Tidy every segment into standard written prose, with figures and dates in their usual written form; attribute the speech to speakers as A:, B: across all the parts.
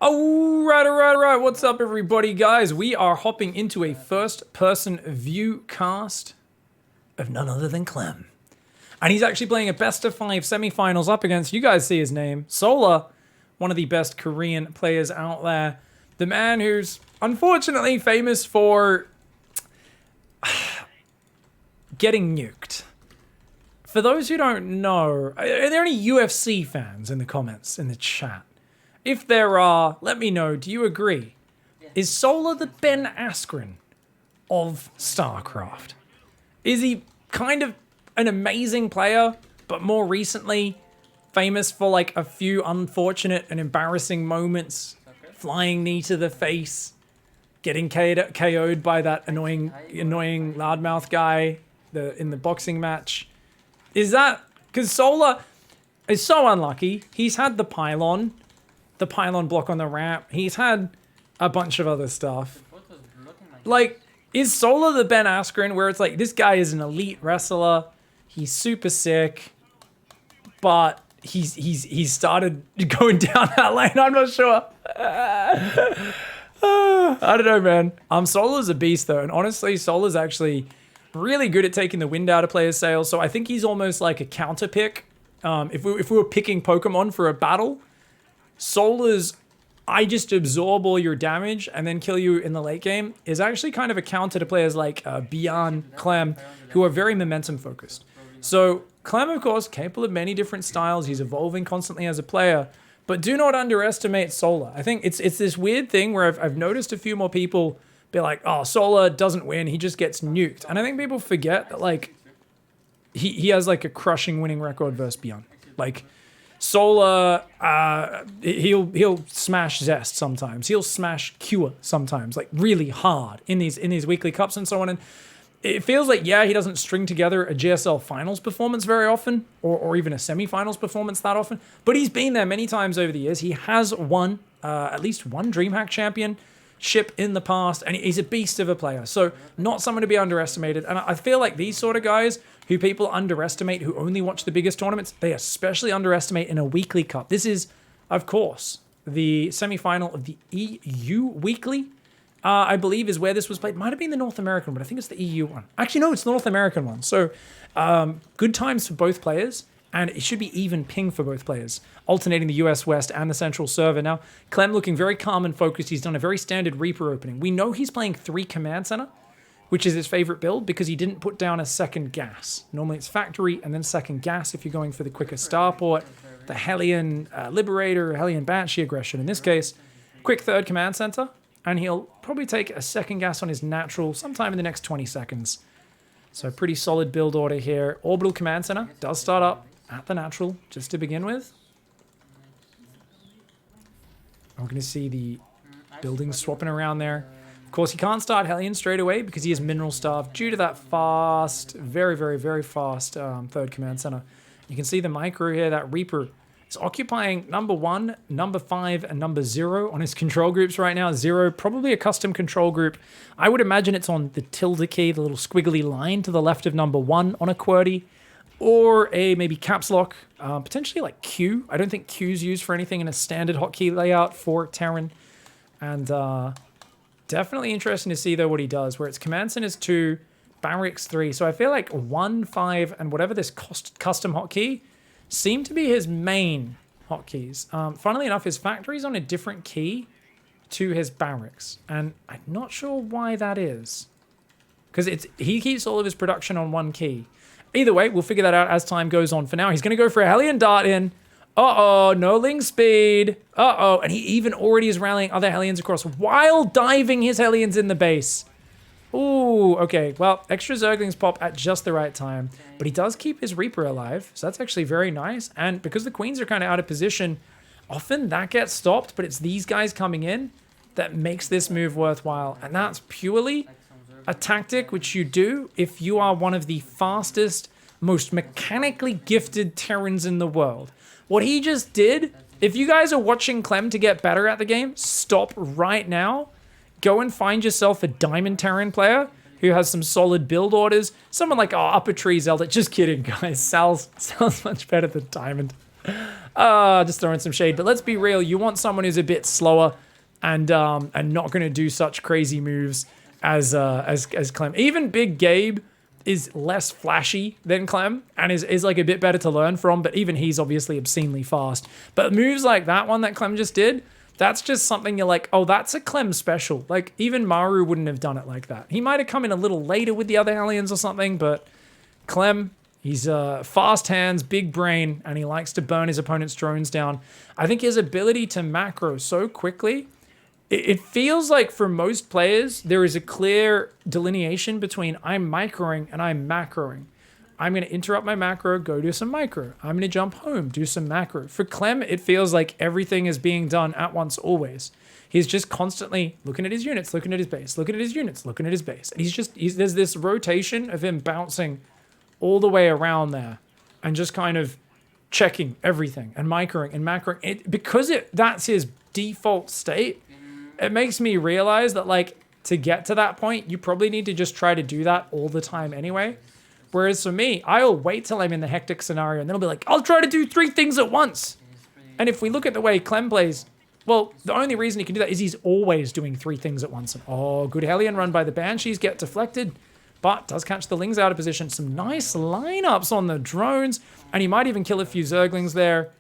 A: Alright. What's up, everybody, guys? We are hopping into a first-person view cast of none other than Clem. And he's actually playing a best-of-5 semifinals up against, you guys see his name, Solar, one of the best Korean players out there. The man who's unfortunately famous for getting nuked. For those who don't know, are there any UFC fans in the comments, in the chat? If there are, let me know. Do you agree? Yeah. Is Solar the Ben Askren of StarCraft? Is he kind of an amazing player, but more recently famous for like a few unfortunate and embarrassing moments? Okay. Flying knee to the face, getting KO'd by that annoying loudmouth guy in the boxing match. Is that, because Solar is so unlucky. He's had the pylon block on the ramp. He's had a bunch of other stuff. Like, is Solar the Ben Askren where it's like, this guy is an elite wrestler, he's super sick, but he's started going down that lane? I'm not sure. I don't know, man. Solar's a beast though, and honestly, Solar's actually really good at taking the wind out of players' sails, so I think he's almost like a counter pick. If we were picking Pokemon for a battle, Solar's I just absorb all your damage and then kill you in the late game is actually kind of a counter to players like Beyond, Clem, who are very momentum focused. So Clem, of course, capable of many different styles. He's evolving constantly as a player, but do not underestimate Solar. I think it's this weird thing where I've noticed a few more people be like, oh, Solar doesn't win, he just gets nuked. And I think people forget that like he has like a crushing winning record versus Beyond. Like, Solar, he'll smash Zest sometimes. He'll smash Cure sometimes, like really hard in these weekly cups and so on. And it feels like, yeah, he doesn't string together a GSL finals performance very often, or even a semifinals performance that often. But he's been there many times over the years. He has won at least one DreamHack championship in the past, and he's a beast of a player. So not someone to be underestimated. And I feel like these sort of guys who people underestimate, who only watch the biggest tournaments, they especially underestimate in a weekly cup. This is, of course, the semi-final of the EU weekly, I believe is where this was played. Might have been the North American, but I think it's the EU one. Actually, no, it's the North American one. So good times for both players, and it should be even ping for both players, alternating the US West and the Central server. Now, Clem looking very calm and focused. He's done a very standard Reaper opening. We know he's playing 3 Command Center, which is his favorite build because he didn't put down a second gas. Normally it's factory and then second gas if you're going for the quicker starport, the Hellion Liberator, Hellion Banshee aggression. In this case, quick third command center, and he'll probably take a second gas on his natural sometime in the next 20 seconds. So pretty solid build order here. Orbital command center does start up at the natural just to begin with. We're going to see the buildings swapping around there. Of course, he can't start Hellion straight away because he is mineral starved due to that fast, very fast third command center. You can see the micro here, that Reaper is occupying number 1, number 5, and number 0 on his control groups right now. 0, probably a custom control group. I would imagine it's on the tilde key, the little squiggly line to the left of number 1 on a QWERTY, or a maybe caps lock, potentially like Q. I don't think Q's used for anything in a standard hotkey layout for Terran. And definitely interesting to see, though, what he does, where it's Command Centers 2, Barracks 3. So I feel like 1, 5, and whatever this custom hotkey seem to be his main hotkeys. Funnily enough, his factory's on a different key to his Barracks, and I'm not sure why that is. Because he keeps all of his production on one key. Either way, we'll figure that out as time goes on. For now, he's going to go for a Hellion Dart in. Uh-oh, no Ling speed. Uh-oh, and he even already is rallying other Hellions across while diving his Hellions in the base. Ooh, okay, well, extra Zerglings pop at just the right time, but he does keep his Reaper alive, so that's actually very nice. And because the Queens are kind of out of position, often that gets stopped, but it's these guys coming in that makes this move worthwhile. And that's purely a tactic which you do if you are one of the fastest, most mechanically gifted Terrans in the world. What he just did, if you guys are watching Clem to get better at the game, stop right now. Go and find yourself a Diamond Terran player who has some solid build orders. Someone like, oh, Upper Tree Zelda. Just kidding, guys. Sal's much better than Diamond. Just throwing some shade. But let's be real. You want someone who's a bit slower and not going to do such crazy moves as Clem. Even Big Gabe is less flashy than Clem and is like a bit better to learn from, but even he's obviously obscenely fast. But moves like that one that Clem just did, that's just something you're like, oh, that's a Clem special. Like, even Maru wouldn't have done it like that. He might have come in a little later with the other aliens or something, but Clem, he's fast hands, big brain, and he likes to burn his opponent's drones down. I think his ability to macro so quickly, it feels like for most players, there is a clear delineation between I'm microing and I'm macroing. I'm going to interrupt my macro, go do some micro. I'm going to jump home, do some macro. For Clem, it feels like everything is being done at once always. He's just constantly looking at his units, looking at his base, looking at his units, looking at his base. And there's this rotation of him bouncing all the way around there and just kind of checking everything and microing and macroing. Because that's his default state, it makes me realize that, like, to get to that point, you probably need to just try to do that all the time anyway. Whereas for me, I'll wait till I'm in the hectic scenario and then I'll be like, I'll try to do 3 things at once. And if we look at the way Clem plays, well, the only reason he can do that is he's always doing 3 things at once. And oh, good Hellion run by the Banshees, get deflected, but does catch the Lings out of position. Some nice lineups on the drones, and he might even kill a few Zerglings there.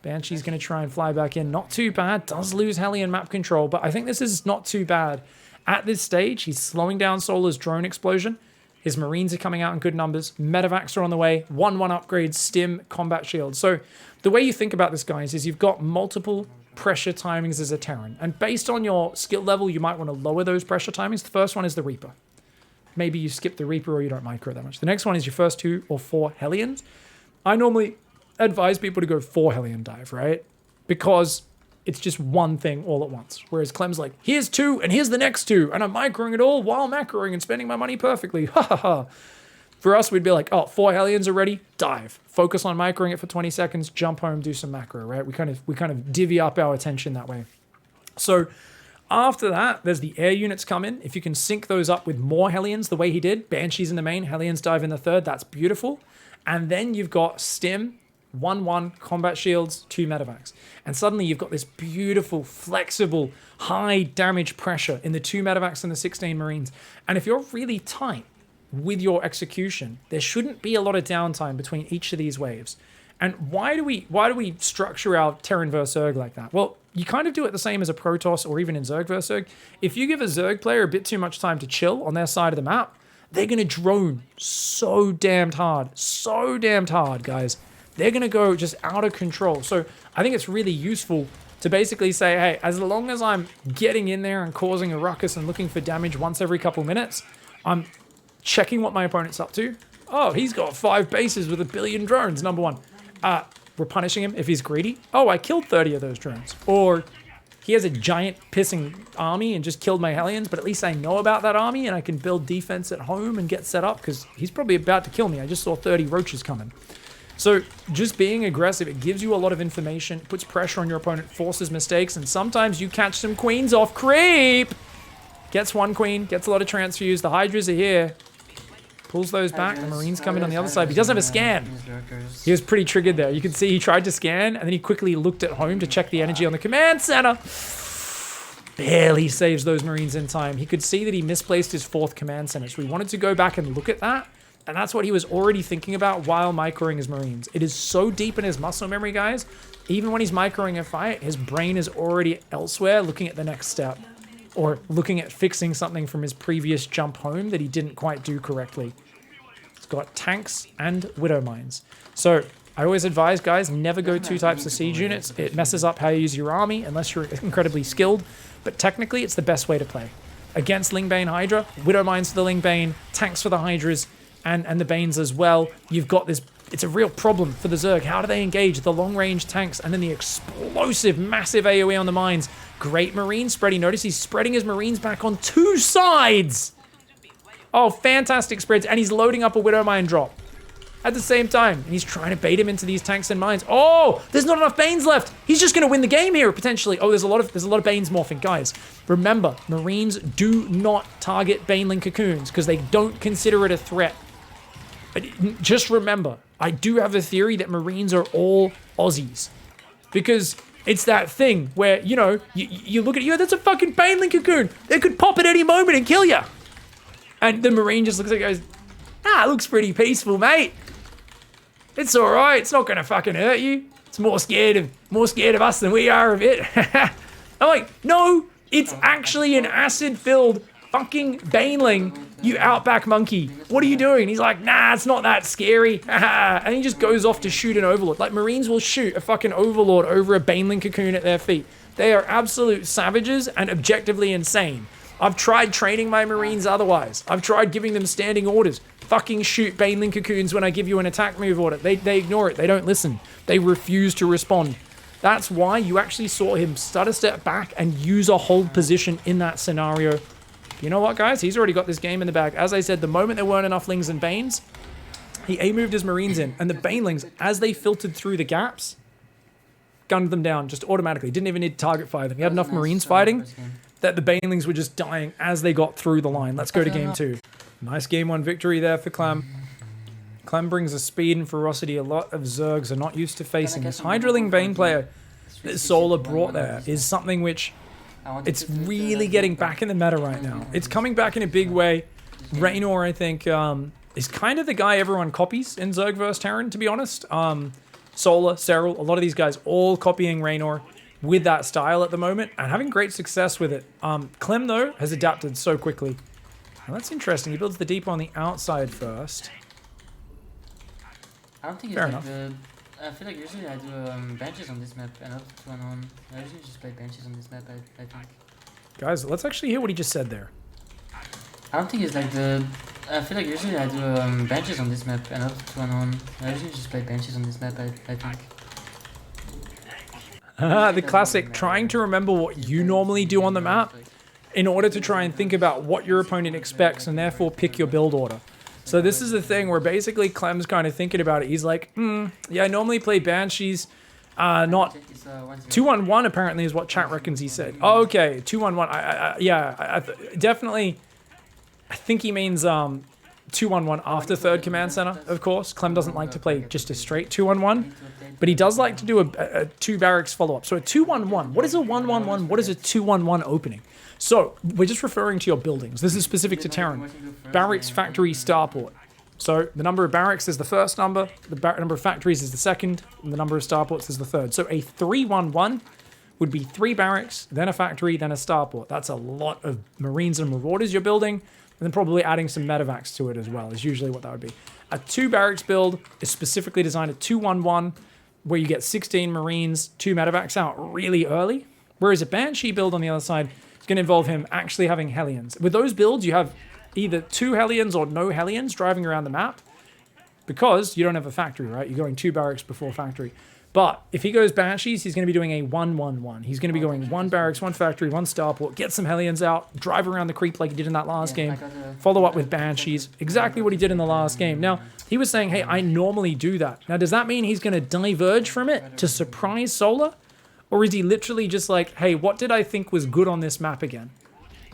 A: Banshee's going to try and fly back in. Not too bad. Does lose Hellion map control, but I think this is not too bad. At this stage, he's slowing down Solar's drone explosion. His Marines are coming out in good numbers. Medevacs are on the way. 1-1 upgrades, stim, combat shield. So the way you think about this, guys, is you've got multiple pressure timings as a Terran. And based on your skill level, you might want to lower those pressure timings. The first one is the Reaper. Maybe you skip the Reaper or you don't micro that much. The next one is your first 2 or 4 Hellions. I normally advise people to go 4 Hellion dive, right? Because it's just one thing all at once. Whereas Clem's like, here's 2 and here's the next 2. And I'm microing it all while macroing and spending my money perfectly. Ha ha ha. For us, we'd be like, oh, 4 Hellions are ready, dive. Focus on microing it for 20 seconds, jump home, do some macro, right? We kind of divvy up our attention that way. So after that, there's the air units come in. If you can sync those up with more Hellions the way he did, Banshees in the main, Hellions dive in the third, that's beautiful. And then you've got stim, 1-1, combat shields, 2 medevacs. And suddenly you've got this beautiful, flexible, high damage pressure in the 2 medevacs and the 16 Marines. And if you're really tight with your execution, there shouldn't be a lot of downtime between each of these waves. And why do we structure our Terran vs Zerg like that? Well, you kind of do it the same as a Protoss or even in Zerg vs Zerg. If you give a Zerg player a bit too much time to chill on their side of the map, they're going to drone so damned hard, guys. They're going to go just out of control. So I think it's really useful to basically say, hey, as long as I'm getting in there and causing a ruckus and looking for damage once every couple minutes, I'm checking what my opponent's up to. Oh, he's got 5 bases with 1 billion drones, number 1. We're punishing him if he's greedy. Oh, I killed 30 of those drones. Or he has a giant pissing army and just killed my Hellions, but at least I know about that army and I can build defense at home and get set up because he's probably about to kill me. I just saw 30 roaches coming. So just being aggressive, it gives you a lot of information, puts pressure on your opponent, forces mistakes, and sometimes you catch some queens off creep. Gets 1 queen, gets a lot of transfuse. The Hydras are here. Pulls those back. The Marines come in on the other side. But he doesn't have a scan. He was pretty triggered there. You can see he tried to scan, and then he quickly looked at home to check the energy on the command center. Barely saves those Marines in time. He could see that he misplaced his 4th command center. So we wanted to go back and look at that. And that's what he was already thinking about while microing his Marines. It is so deep in his muscle memory, guys. Even when he's microing a fight, his brain is already elsewhere looking at the next step. Or looking at fixing something from his previous jump home that he didn't quite do correctly. It's got tanks and Widow Mines. So I always advise, guys, never go 2 types of siege units. It messes up how you use your army unless you're incredibly skilled. But technically, it's the best way to play. Against Lingbane Hydra, Widow Mines for the Lingbane, tanks for the Hydras, and the Banes as well. You've got this, it's a real problem for the Zerg. How do they engage the long-range tanks and then the explosive, massive AoE on the mines? Great Marine spreading. Notice he's spreading his Marines back on 2 sides. Oh, fantastic spreads. And he's loading up a Widow Mine drop at the same time. And he's trying to bait him into these tanks and mines. Oh, there's not enough Banes left. He's just going to win the game here, potentially. Oh, there's a lot of Banes morphing. Guys, remember, Marines do not target Baneling cocoons because they don't consider it a threat. Just remember, I do have a theory that Marines are all Aussies. Because it's that thing where, you know, you look at, that's a fucking baneling cocoon. They could pop at any moment and kill you. And the Marine just looks at it and goes, it looks pretty peaceful, mate. It's all right. It's not going to fucking hurt you. It's more scared of us than we are of it. I'm like, no, it's actually an acid-filled fucking baneling, you outback monkey. What are you doing? He's like, nah, it's not that scary. And he just goes off to shoot an overlord. Like, Marines will shoot a fucking overlord over a baneling cocoon at their feet. They are absolute savages and objectively insane. I've tried training my Marines otherwise. I've tried giving them standing orders. Fucking shoot baneling cocoons when I give you an attack move order. They ignore it. They don't listen. They refuse to respond. That's why you actually saw him stutter step back and use a hold position in that scenario. You know what, guys? He's already got this game in the bag. As I said, the moment there weren't enough Lings and Banes, he A-moved his Marines in. And the Banelings, as they filtered through the gaps, gunned them down just automatically. Didn't even need to target fire them. He had enough Marines fighting that the Banelings were just dying as they got through the line. Let's go to game 2. Nice game 1 victory there for Clem. Clem brings a speed and ferocity a lot of Zergs are not used to facing. This high drilling Bane player that Solar brought there is something which it's really getting back in the meta right now. It's coming back in a big way. Raynor, I think, is kind of the guy everyone copies in Zerg vs Terran, to be honest. Solar, Serral, a lot of these guys all copying Raynor with that style at the moment and having great success with it. Clem, though, has adapted so quickly. Now, that's interesting. He builds the depot on the outside first.
B: I don't think
A: Fair
B: it's
A: enough.
B: like I feel like usually I do benches on this map and not 2-on-1. I usually just play benches on this map, I think.
A: Guys, let's actually hear what he just said there.
B: I don't think it's like I feel like usually I do benches on this map and not 2-on-1. I usually just play benches on this map, I think.
A: The classic, trying to remember what you normally do on the map in order to try and think about what your opponent expects and therefore pick your build order. So this is the thing where basically Clem's kind of thinking about it. He's like, yeah, I normally play Banshees, not 2-on-1 apparently is what chat reckons he said. Oh, okay, 2-on-1. Definitely, I think he means 2-on-1 after third command center, of course. Clem doesn't like to play just a straight 2-on-1, but he does like to do a 2 barracks follow-up. So a 2-on-1, what is a 1-1-1? What is a 2-on-1 opening? So, we're just referring to your buildings. This is specific to Terran. Barracks, factory, starport. So, the number of barracks is the first number, the number of factories is the second, and the number of starports is the third. So, a 3-1-1 would be 3 barracks, then a factory, then a starport. That's a lot of Marines and Marauders you're building, and then probably adding some medevacs to it as well, is usually what that would be. A 2 barracks build is specifically designed at 2-1-1, where you get 16 Marines, 2 medevacs out really early, whereas a Banshee build on the other side going to involve him actually having Hellions. With those builds, you have either 2 Hellions or no Hellions driving around the map because you don't have a factory, right? You're going 2 barracks before factory. But if he goes Banshees, he's going to be doing a 1-1-1. He's going to be going 1 barracks, 1 factory, 1 starport, get some Hellions out, drive around the creep like he did in that last game, follow up with Banshees. Exactly what he did in the last game. Now, he was saying, hey, I normally do that. Now, does that mean he's going to diverge from it to surprise Solar? Or is he literally just like, hey, what did I think was good on this map again?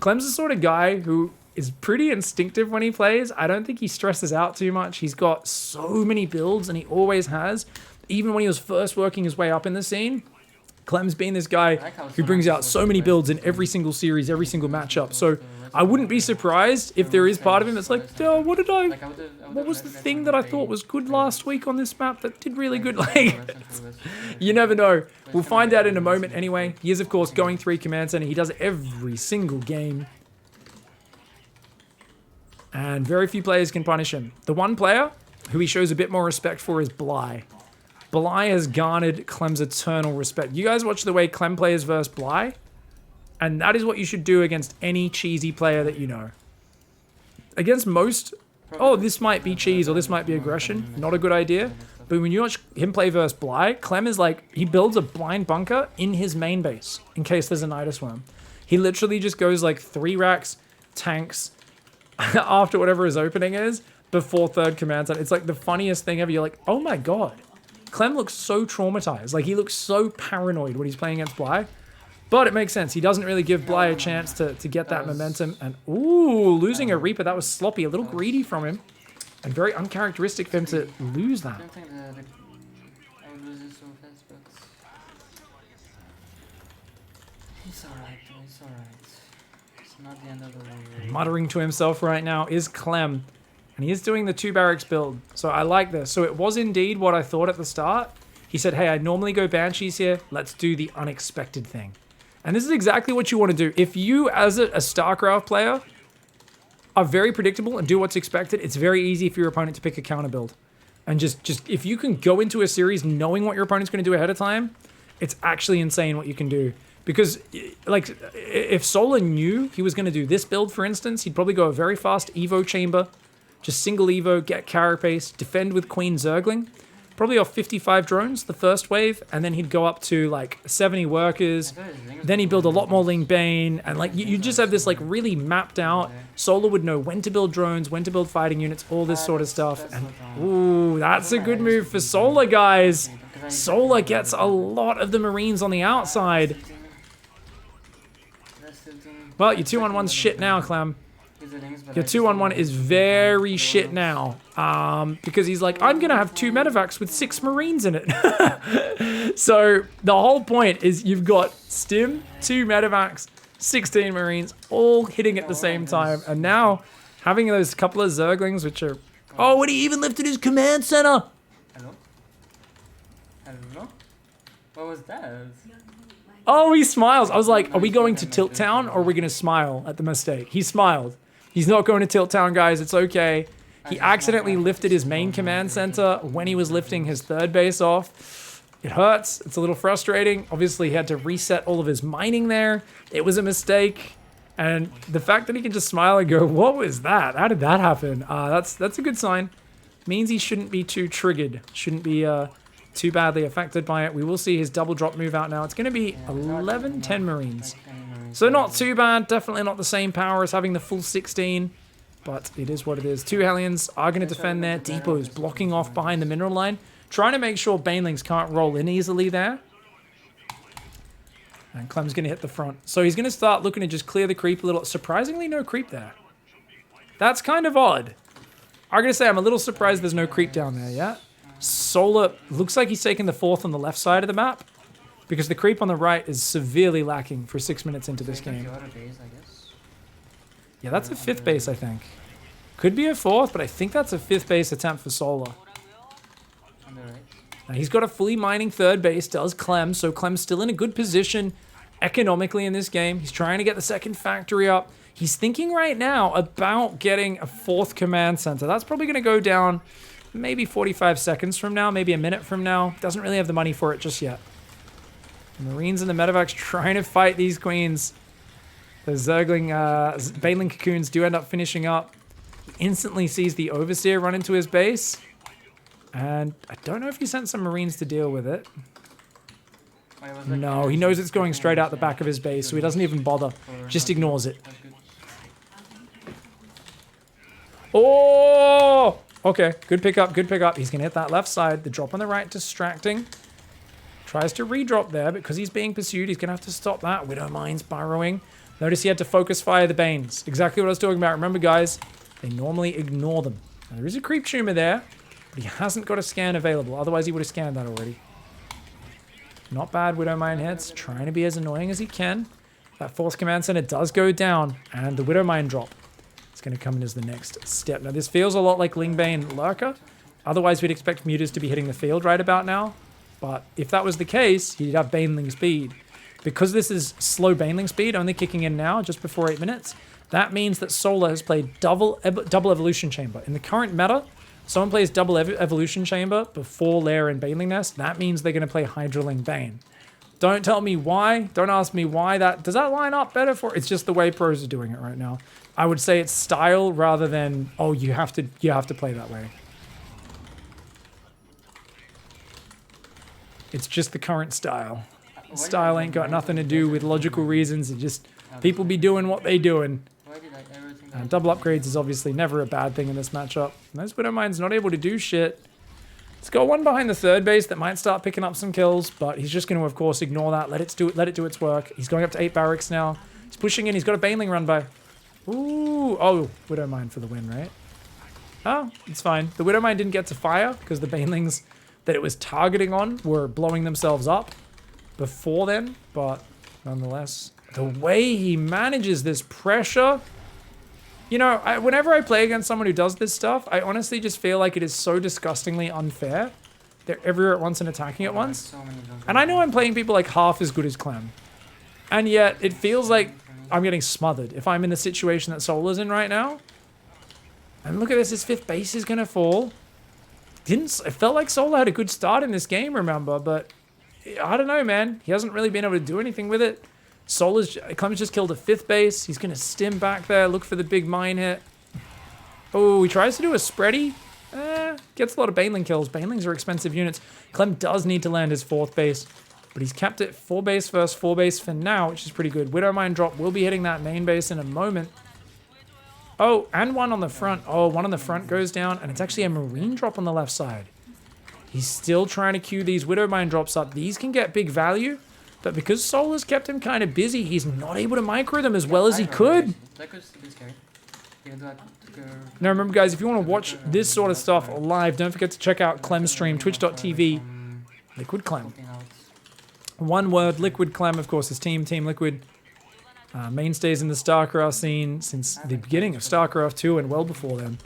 A: Clem's the sort of guy who is pretty instinctive when he plays. I don't think he stresses out too much. He's got so many builds, and he always has. Even when he was first working his way up in the scene, Clem's been this guy who brings out so many builds in every single series, every single matchup. So I wouldn't be surprised if there is part of him that's like, oh, what was the thing that I thought was good last week on this map that did really good? Like, you never know. We'll find out in a moment anyway. He is, of course, going 3 command center. He does it every single game. And very few players can punish him. The one player who he shows a bit more respect for is Bly. Bly has garnered Clem's eternal respect. You guys watch the way Clem plays versus Bly, and that is what you should do against any cheesy player that you know. Against most, oh, this might be cheese or this might be aggression. Not a good idea. But when you watch him play versus Bly, Clem is like, he builds a blind bunker in his main base in case there's a Nidus Worm. He literally just goes like 3 racks, tanks, after whatever his opening is, before third command center. It's like the funniest thing ever. You're like, oh my god. Clem looks so traumatized. Like, he looks so paranoid when he's playing against Bly. But it makes sense. He doesn't really give Bly a chance to get that momentum. And, ooh, losing a Reaper. That was sloppy. A little greedy from him. And very uncharacteristic for him to lose
B: I
A: that.
B: don't think I would lose it so fast, but he's alright though, he's alright. It's not the end of the world.
A: Muttering to himself right now is Clem. And he is doing the 2 barracks build. So I like this. So it was indeed what I thought at the start. He said, hey, I normally go Banshees here. Let's do the unexpected thing. And this is exactly what you want to do. If you, as a StarCraft player, are very predictable and do what's expected, it's very easy for your opponent to pick a counter build. And just if you can go into a series knowing what your opponent's going to do ahead of time, it's actually insane what you can do. Because, like, if Solar knew he was going to do this build, for instance, he'd probably go a very fast Evo chamber, just single Evo, get carapace, defend with Queen Zergling, probably off 55 drones, the first wave, and then he'd go up to, like, 70 workers, then he'd build a lot more Ling Bane, and, like, you just have this, like, really mapped out. Solar would know when to build drones, when to build fighting units, all this sort of stuff, and, ooh, that's a good move for Solar, guys. Solar gets a lot of the Marines on the outside. Well, your 2-on-1's shit now, Clem. Your 2-on-1 is very shit now. Because he's like, I'm going to have 2 medevacs with 6 Marines in it. So the whole point is you've got Stim, 2 medevacs, 16 Marines, all hitting at the same time. And now having those couple of Zerglings, which are... Oh, and he even lifted his command center.
B: Hello? Hello? What was that?
A: Oh, he smiles. I was like, are we going to Tilt Town or are we going to smile at the mistake? He smiled. He's not going to Tilt Town, guys. It's okay. He accidentally lifted his main command center when he was lifting his 3rd base off. It hurts. It's a little frustrating. Obviously, he had to reset all of his mining there. It was a mistake. And the fact that he can just smile and go, what was that? How did that happen? That's a good sign. Means he shouldn't be too triggered. Shouldn't be too badly affected by it. We will see his double drop move out now. It's going to be 11, 10 Marines. So not too bad. Definitely not the same power as having the full 16. But it is what it is. 2 Hellions are going to defend there. Depot's blocking off behind the mineral line. Trying to make sure Banelings can't roll in easily there. And Clem's going to hit the front. So he's going to start looking to just clear the creep a little. Surprisingly, no creep there. That's kind of odd. I'm going to say I'm a little surprised there's no creep down there yet. Solar looks like he's taking the 4th on the left side of the map. Because the creep on the right is severely lacking for 6 minutes into this game. Yeah, that's a 5th base, I think. Could be a 4th, but I think that's a 5th base attempt for Solar. Now, he's got a fully mining 3rd base, does Clem, so Clem's still in a good position economically in this game. He's trying to get the 2nd factory up. He's thinking right now about getting a 4th command center. That's probably going to go down maybe 45 seconds from now, maybe a minute from now. Doesn't really have the money for it just yet. The Marines and the medevacs trying to fight these queens. The Zergling, Baneling cocoons do end up finishing up. He instantly sees the Overseer run into his base. And I don't know if he sent some Marines to deal with it. No, he knows it's going straight out the back of his base, so he doesn't even bother. Just ignores it. Oh! Okay, good pickup, good pickup. He's going to hit that left side. The drop on the right, distracting. Tries to redrop there, but because he's being pursued, he's going to have to stop that. Widow Mine's burrowing. Notice he had to focus fire the Banes. Exactly what I was talking about. Remember, guys, they normally ignore them. Now, there is a creep tumor there, but he hasn't got a scan available. Otherwise, he would have scanned that already. Not bad, Widow Mine hits. Trying to be as annoying as he can. That 4th command center does go down, and the Widow Mine drop. It's going to come in as the next step. Now, this feels a lot like Lingbane Lurker. Otherwise, we'd expect Mutas to be hitting the field right about now. But if that was the case, he'd have Baneling speed. Because this is slow Baneling speed, only kicking in now, just before 8 minutes, that means that Solar has played double Evolution Chamber. In the current meta, someone plays double Evolution Chamber before Lair and Baneling Nest. That means they're going to play Hydraling Bane. Don't tell me why. Don't ask me why. Does that line up better for... It's just the way pros are doing it right now. I would say it's style rather than, oh, you have to play that way. It's just the current style. Style ain't got nothing to do with logical reasons. It just, people be doing what they doing. Double upgrades is obviously never a bad thing in this matchup. Those Widow Mine's not able to do shit. He's got one behind the 3rd base that might start picking up some kills, but he's just going to, of course, ignore that. Let it do its work. He's going up to 8 barracks now. He's pushing in. He's got a Baneling run by. Ooh. Oh, Widow Mine for the win, right? Oh, it's fine. The Widowmine didn't get to fire because the banelings that it was targeting on were blowing themselves up before then, but nonetheless, the way he manages this pressure, you know, whenever I play against someone who does this stuff, I honestly just feel like it is so disgustingly unfair. They're everywhere at once and attacking at once. And I know I'm playing people like half as good as Clem. And yet, it feels like I'm getting smothered if I'm in the situation that Solar's in right now. And look at this, his 5th base is going to fall. It felt like Solar had a good start in this game, remember, but I don't know, man. He hasn't really been able to do anything with it. Clem's just killed a 5th base. He's going to stim back there, look for the big mine hit. Oh, he tries to do a spready. Gets a lot of Baneling kills. Banelings are expensive units. Clem does need to land his 4th base, but he's kept it 4 base first, 4 base for now, which is pretty good. Widowmine drop will be hitting that main base in a moment. Oh, and one on the front. Oh, one on the front goes down, and it's actually a Marine drop on the left side. He's still trying to queue these Widowmine drops up. These can get big value, but because Solar's kept him kind of busy, he's not able to micro them as well as he could.
B: That could be scary.
A: Now remember, guys, if you want to watch this sort of stuff live, don't forget to check out Clem's stream, twitch.tv, Liquid Clem. One word, Liquid Clem, of course, his team Liquid. Mainstays in the StarCraft scene since the beginning of StarCraft 2 and well before then.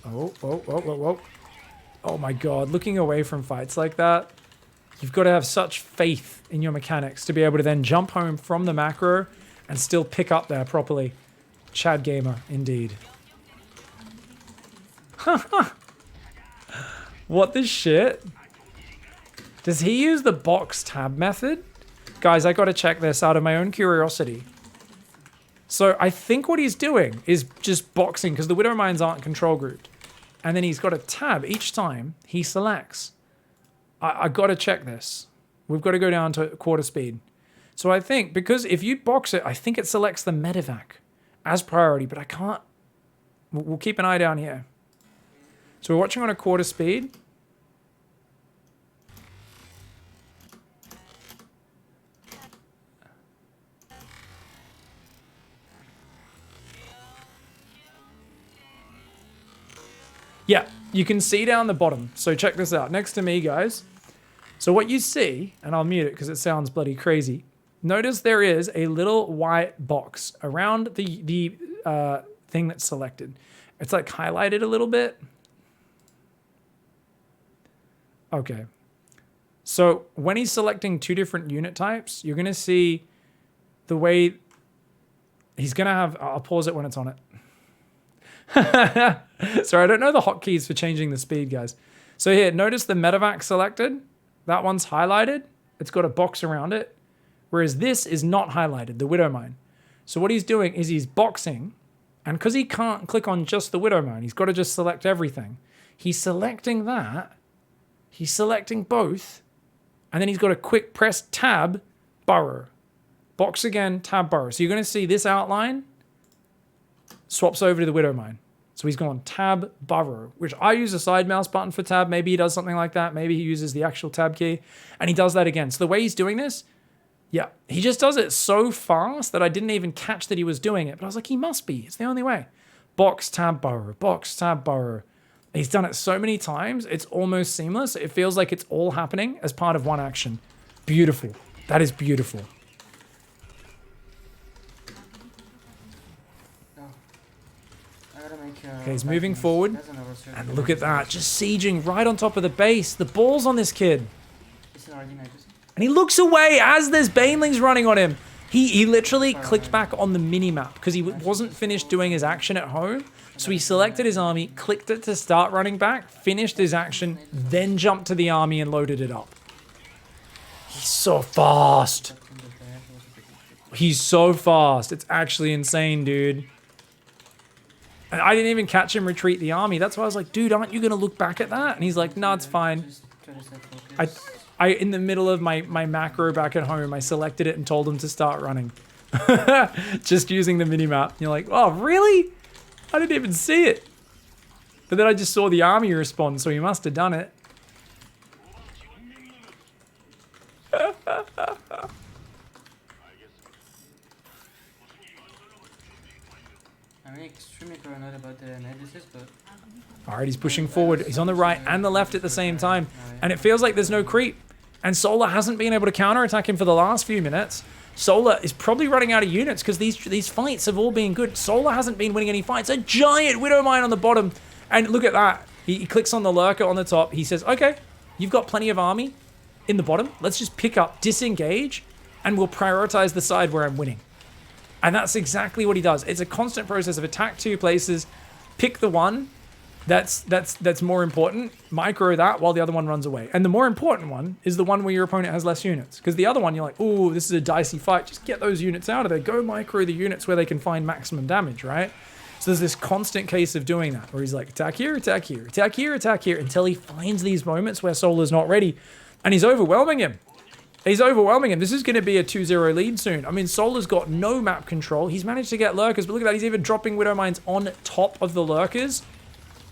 A: Oh my god, looking away from fights like that, you've got to have such faith in your mechanics to be able to then jump home from the macro and still pick up there properly. Chad Gamer, indeed. What the shit? Does he use the box tab method? Guys, I gotta check this out of my own curiosity. So I think what he's doing is just boxing, because the Widowmines aren't control grouped. And then he's got a tab each time he selects. I gotta check this. We've got to go down to quarter speed. So I think, because if you box it, I think it selects the medevac as priority, but I can't. We'll keep an eye down here. So we're watching on a quarter speed. Yeah, you can see down the bottom. So check this out. Next to me, guys. So what you see, and I'll mute it because it sounds bloody crazy. Notice there is a little white box around the thing that's selected. It's like highlighted a little bit. Okay. So when he's selecting 2 different unit types, you're going to see the way he's going to have... I'll pause it when it's on it. Sorry, I don't know the hotkeys for changing the speed, guys. So here, notice the medevac selected. That one's highlighted. It's got a box around it. Whereas this is not highlighted, the Widowmine. So what he's doing is he's boxing. And because he can't click on just the Widowmine, he's got to just select everything. He's selecting that. He's selecting both. And then he's got to quick press tab, burrow. Box again, tab, burrow. So you're going to see this outline swaps over to the Widowmine. So he's gone tab, burrow, which I use a side mouse button for tab. Maybe he does something like that. Maybe he uses the actual tab key. And he does that again. So the way he's doing this, yeah, he just does it so fast that I didn't even catch that he was doing it. But I was like, he must be. It's the only way. Box, tab, burrow. Box, tab, burrow. He's done it so many times, it's almost seamless. It feels like it's all happening as part of one action. Beautiful. That is beautiful. Okay, he's moving forward. And look at that. Just sieging right on top of the base. The ball's on this kid. And he looks away as there's banelings running on him. He literally clicked back on the mini-map because he wasn't finished doing his action at home. So he selected his army, clicked it to start running back, finished his action, then jumped to the army and loaded it up. He's so fast. He's so fast. It's actually insane, dude. And I didn't even catch him retreat the army. That's why I was like, dude, aren't you going to look back at that? And he's like, no, it's fine. I in the middle of my macro back at home, I selected it and told him to start running. Just using the minimap. You're like, oh, really? I didn't even see it. But then I just saw the army respond, so he must have done it.
B: I'm really extremely paranoid about the net distance, but...
A: Alright, he's pushing forward. He's on the right and the left at the same time. And it feels like there's no creep. And Solar hasn't been able to counterattack him for the last few minutes. Solar is probably running out of units because these fights have all been good. Solar hasn't been winning any fights. A giant Widow Mine on the bottom. And look at that. He clicks on the Lurker on the top. He says, okay, you've got plenty of army in the bottom. Let's just pick up, disengage, and we'll prioritize the side where I'm winning. And that's exactly what he does. It's a constant process of attack 2 places, pick the one that's more important, micro that while the other one runs away. And the more important one is the one where your opponent has less units. Because the other one, you're like, oh, this is a dicey fight. Just get those units out of there. Go micro the units where they can find maximum damage, right? So there's this constant case of doing that, where he's like, attack here, attack here, attack here, attack here, until he finds these moments where Solar's not ready. And he's overwhelming him. He's overwhelming him. This is going to be a 2-0 lead soon. I mean, Solar's got no map control. He's managed to get Lurkers, but look at that. He's even dropping Widow Mines on top of the Lurkers.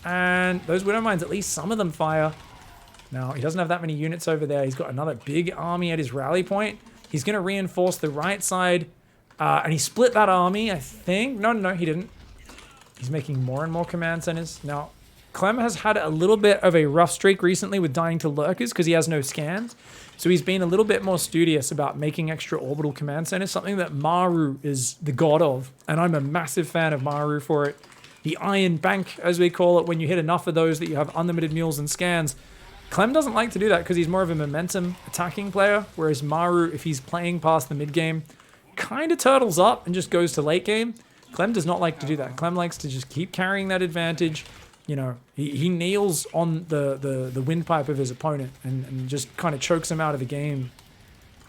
A: And those Widow Mines, at least some of them fire. Now, he doesn't have that many units over there. He's got another big army at his rally point. He's going to reinforce the right side. And he split that army, I think. No, he didn't. He's making more and more command centers. Now, Clem has had a little bit of a rough streak recently with dying to Lurkers because he has no scans. So he's been a little bit more studious about making extra orbital command centers, something that Maru is the god of. And I'm a massive fan of Maru for it. The Iron Bank, as we call it, when you hit enough of those that you have unlimited mules and scans. Clem doesn't like to do that because he's more of a momentum attacking player, whereas Maru, if he's playing past the mid game, kind of turtles up and just goes to late game. Clem does not like to do that. Clem likes to just keep carrying that advantage. You know, he kneels on the windpipe of his opponent and just kind of chokes him out of the game.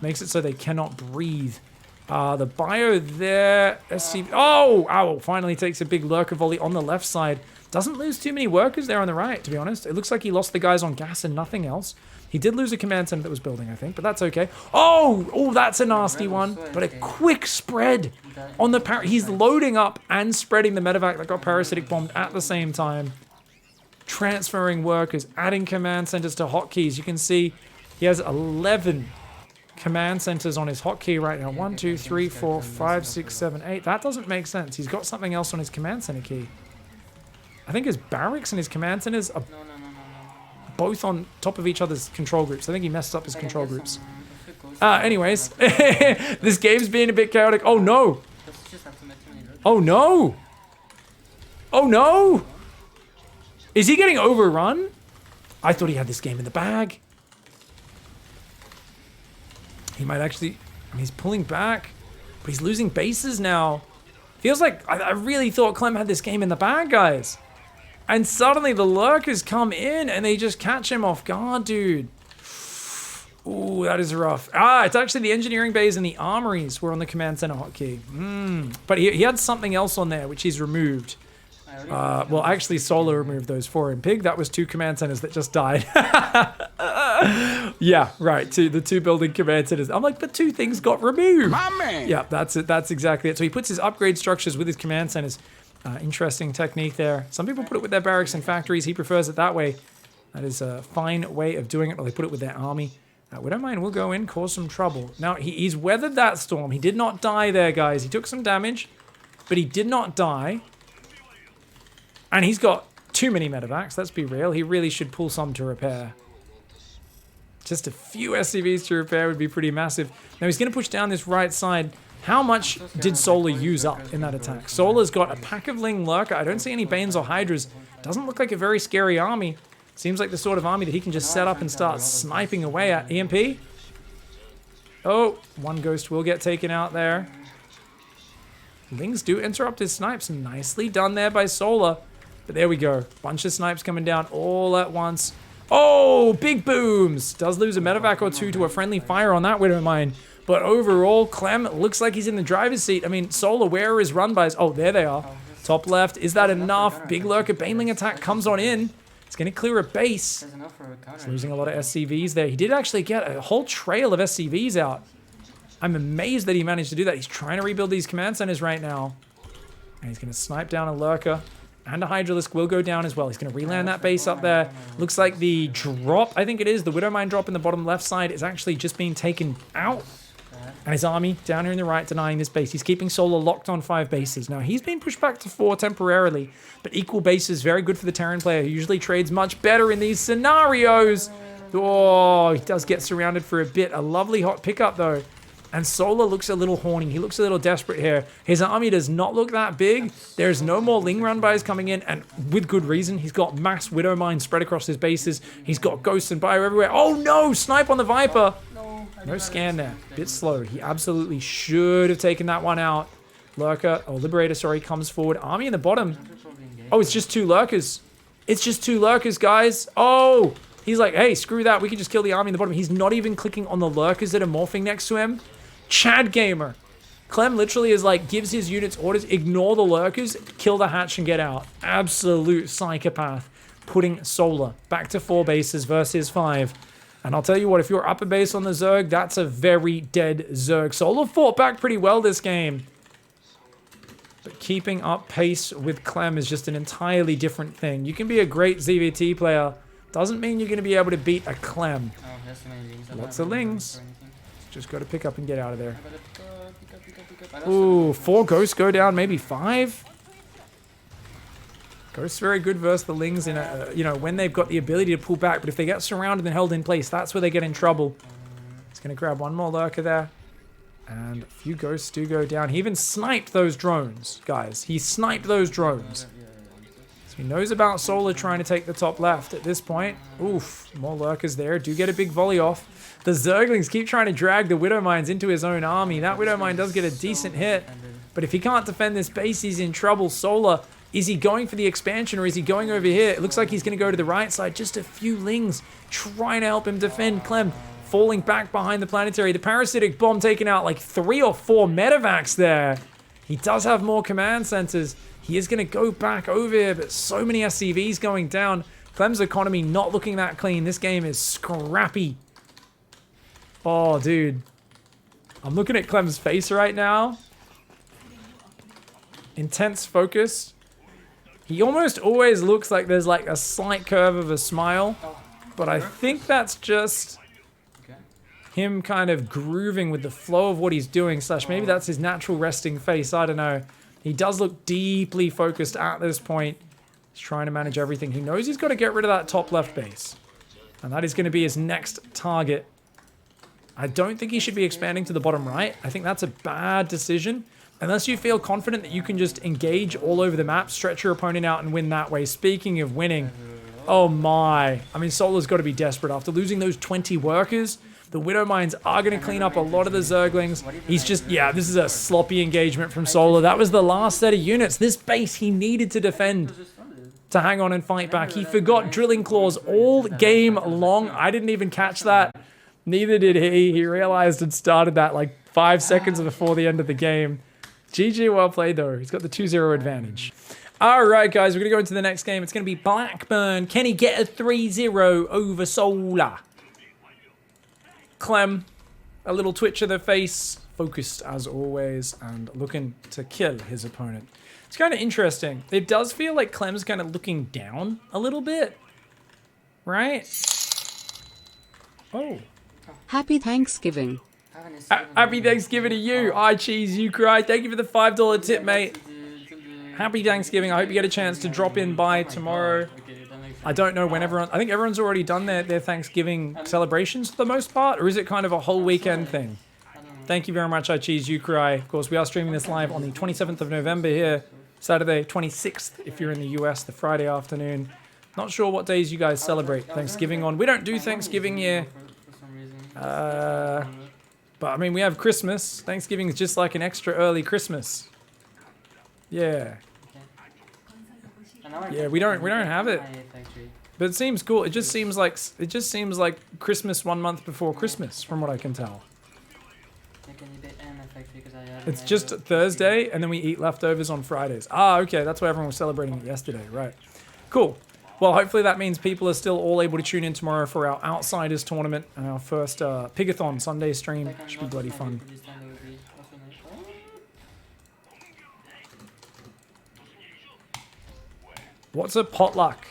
A: Makes it so they cannot breathe. The bio there, SCV. Oh, ow, finally takes a big Lurker volley on the left side. Doesn't lose too many workers there on the right, to be honest. It looks like he lost the guys on gas and nothing else. He did lose a command center that was building, I think, but that's okay. Oh, that's a nasty one. But a quick spread on the He's loading up and spreading the medevac that got parasitic bombed at the same time. Transferring workers, adding command centers to hotkeys. You can see he has 11 command centers on his hotkey right now. 1, 2, 3, 4, 5, 6, 7, 8. That doesn't make sense. He's got something else on his command center key. I think his barracks and his command centers are both on top of each other's control groups. I think he messed up his control groups. Anyways, this game's being a bit chaotic. Oh no! Oh no! Oh no! Is he getting overrun? I thought he had this game in the bag. He might actually... I mean, he's pulling back, but he's losing bases now. Feels like... I really thought Clem had this game in the bag, guys. And suddenly the Lurkers come in and they just catch him off guard, dude. Ooh, that is rough. It's actually the engineering bays and the armories were on the command center hotkey. But he had something else on there, which he's removed. Well, actually, Solar removed those for him. Pig, that was 2 command centers that just died. Yeah, right. The 2 building command centers. I'm like, but 2 things got removed. My man. Yeah, that's it. That's exactly it. So he puts his upgrade structures with his command centers. Interesting technique there. Some people put it with their barracks and factories. He prefers it that way. That is a fine way of doing it. Or they put it with their army. We don't mind. We'll go in, cause some trouble. Now, he's weathered that storm. He did not die there, guys. He took some damage, but he did not die. And he's got too many medevacs, let's be real. He really should pull some to repair. Just a few SCVs to repair would be pretty massive. Now he's going to push down this right side. How much did Solar use up in that attack? Solar's got a pack of Ling Lurker. I don't see any Banes or Hydras. Doesn't look like a very scary army. Seems like the sort of army that he can just set up and start sniping away at. EMP? Oh, one ghost will get taken out there. Lings do interrupt his snipes. Nicely done there by Solar. But there we go. Bunch of snipes coming down all at once. Oh, big booms. Does lose a medevac or 2 to a friendly fire on that Widow Mine. But overall, Clem looks like he's in the driver's seat. I mean, Solar, where are his run bys? Oh, there they are. Top left. Is that enough? Big Lurker Baneling attack comes on in. It's going to clear a base. He's losing a lot of SCVs there. He did actually get a whole trail of SCVs out. I'm amazed that he managed to do that. He's trying to rebuild these command centers right now. And he's going to snipe down a Lurker. And a Hydralisk will go down as well. He's going to reland that base up there. Looks like the drop, I think it is, the Widow Mine drop in the bottom left side is actually just being taken out. And his army down here in the right denying this base. He's keeping Solar locked on 5 bases. Now, he's been pushed back to 4 temporarily, but equal bases, very good for the Terran player, who usually trades much better in these scenarios. Oh, he does get surrounded for a bit. A lovely hot pickup, though. And Solar looks a little horny. He looks a little desperate here. His army does not look that big. There's no more Ling Runbys coming in, and with good reason. He's got mass Widow Mines spread across his bases. He's got Ghosts and Bio everywhere. Oh, no! Snipe on the Viper! No scan there. Bit slow. He absolutely should have taken that one out. Lurker, or Liberator, sorry, comes forward. Army in the bottom. Oh, it's just 2 Lurkers. It's just 2 Lurkers, guys. Oh, he's like, hey, screw that. We can just kill the army in the bottom. He's not even clicking on the Lurkers that are morphing next to him. Chad Gamer. Clem literally is like, gives his units orders, ignore the Lurkers, kill the hatch and get out. Absolute psychopath. Putting Solar back to 4 bases versus 5. And I'll tell you what, if you're upper base on the Zerg, that's a very dead Zerg. Solar fought back pretty well this game. But keeping up pace with Clem is just an entirely different thing. You can be a great ZVT player. Doesn't mean you're going to be able to beat a Clem. Lots of Lings. Just got to pick up and get out of there. Ooh, 4 Ghosts go down, maybe 5? Ghosts very good versus the Lings in a, you know, when they've got the ability to pull back, but if they get surrounded and held in place, that's where they get in trouble. He's going to grab one more Lurker there. And a few Ghosts do go down. He even sniped those drones, guys. He sniped those drones. So he knows about Solar trying to take the top left at this point. Oof, more Lurkers there. Do get a big volley off. The Zerglings keep trying to drag the Widow Mines into his own army. That Widow Mine does get a decent hit. But if he can't defend this base, he's in trouble. Solar, is he going for the expansion or is he going over here? It looks like he's going to go to the right side. Just a few Lings trying to help him defend. Clem falling back behind the planetary. The parasitic bomb taking out like 3 or 4 medevacs there. He does have more command centers. He is going to go back over here, but so many SCVs going down. Clem's economy not looking that clean. This game is scrappy. Oh, dude. I'm looking at Clem's face right now. Intense focus. He almost always looks like there's like a slight curve of a smile. But I think that's just him kind of grooving with the flow of what he's doing. Slash maybe that's his natural resting face. I don't know. He does look deeply focused at this point. He's trying to manage everything. He knows he's got to get rid of that top left base. And that is going to be his next target. I don't think he should be expanding to the bottom right. I think that's a bad decision. Unless you feel confident that you can just engage all over the map, stretch your opponent out and win that way. Speaking of winning, oh my. I mean, Solar's got to be desperate. After losing those 20 workers, the Widow Mines are going to clean up a lot of the Zerglings. He's just, yeah, this is a sloppy engagement from Solar. That was the last set of units. This base he needed to defend to hang on and fight back. He forgot drilling claws all game long. I didn't even catch that. Neither did he. He realized and started that like 5 seconds before the end of the game. GG, well played though. He's got the 2-0 advantage. All right, guys, we're going to go into the next game. It's going to be Blackburn. Can he get a 3-0 over Solar? Clem, a little twitch of the face, focused as always, and looking to kill his opponent. It's kind of interesting. It does feel like Clem's kind of looking down a little bit, right? Oh.
C: Happy Thanksgiving.
A: Happy Thanksgiving to you. I cheese, you cry. Thank you for the $5 tip, mate. Happy Thanksgiving. I hope you get a chance to drop in by tomorrow. I don't know when everyone... I think everyone's already done their Thanksgiving celebrations for the most part, or is it kind of a whole weekend thing? Thank you very much, I cheese, you cry. Of course, we are streaming this live on the 27th of November here. Saturday, 26th, if you're in the US, the Friday afternoon. Not sure what days you guys celebrate Thanksgiving on. We don't do Thanksgiving here. But I mean, we have Christmas. Thanksgiving is just like an extra early Christmas. Yeah. Yeah, we don't have it. But it seems cool. It just seems like Christmas 1 month before Christmas, from what I can tell. It's just Thursday, and then we eat leftovers on Fridays. Ah, okay, that's why everyone was celebrating it yesterday, right? Cool. Well, hopefully that means people are still all able to tune in tomorrow for our Outsiders tournament and our first Pigathon Sunday stream. Should be bloody fun. What's a potluck?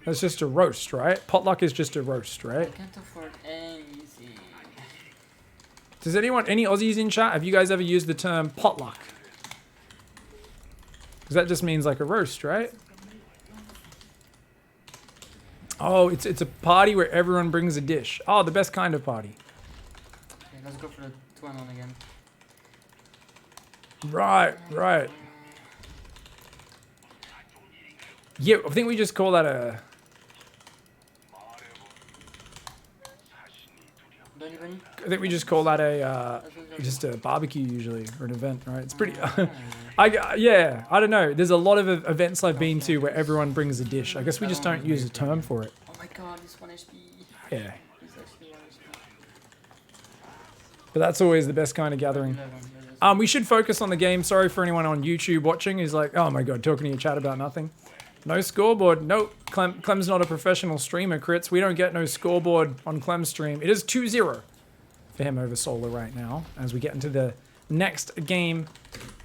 A: That's just a roast, right? Potluck is just a roast, right?
B: I can't afford anything.
A: Does anyone, any Aussies in chat, have you guys ever used the term potluck? Because that just means like a roast, right? Oh, it's a party where everyone brings a dish. Oh, the best kind of party.
B: Okay, let's go for the 2-on-1 again.
A: Right, right. Yeah, I think we just call that a...
B: Bunny bunny?
A: I think we just call that a just a barbecue usually, or an event, right? It's pretty. Yeah, I don't know. There's a lot of events I've been to where everyone brings a dish. I guess we just don't use a term for it.
B: Oh my god, this 1 HP.
A: Yeah,
B: He's actually 1 HP.
A: but that's always the best kind of gathering. We should focus on the game. Sorry for anyone on YouTube watching who's like, oh my god, talking to your chat about nothing. No scoreboard. Nope. Clem's not a professional streamer, crits. We don't get no scoreboard on Clem's stream. It is 2-0 for him over Solar right now as we get into the next game.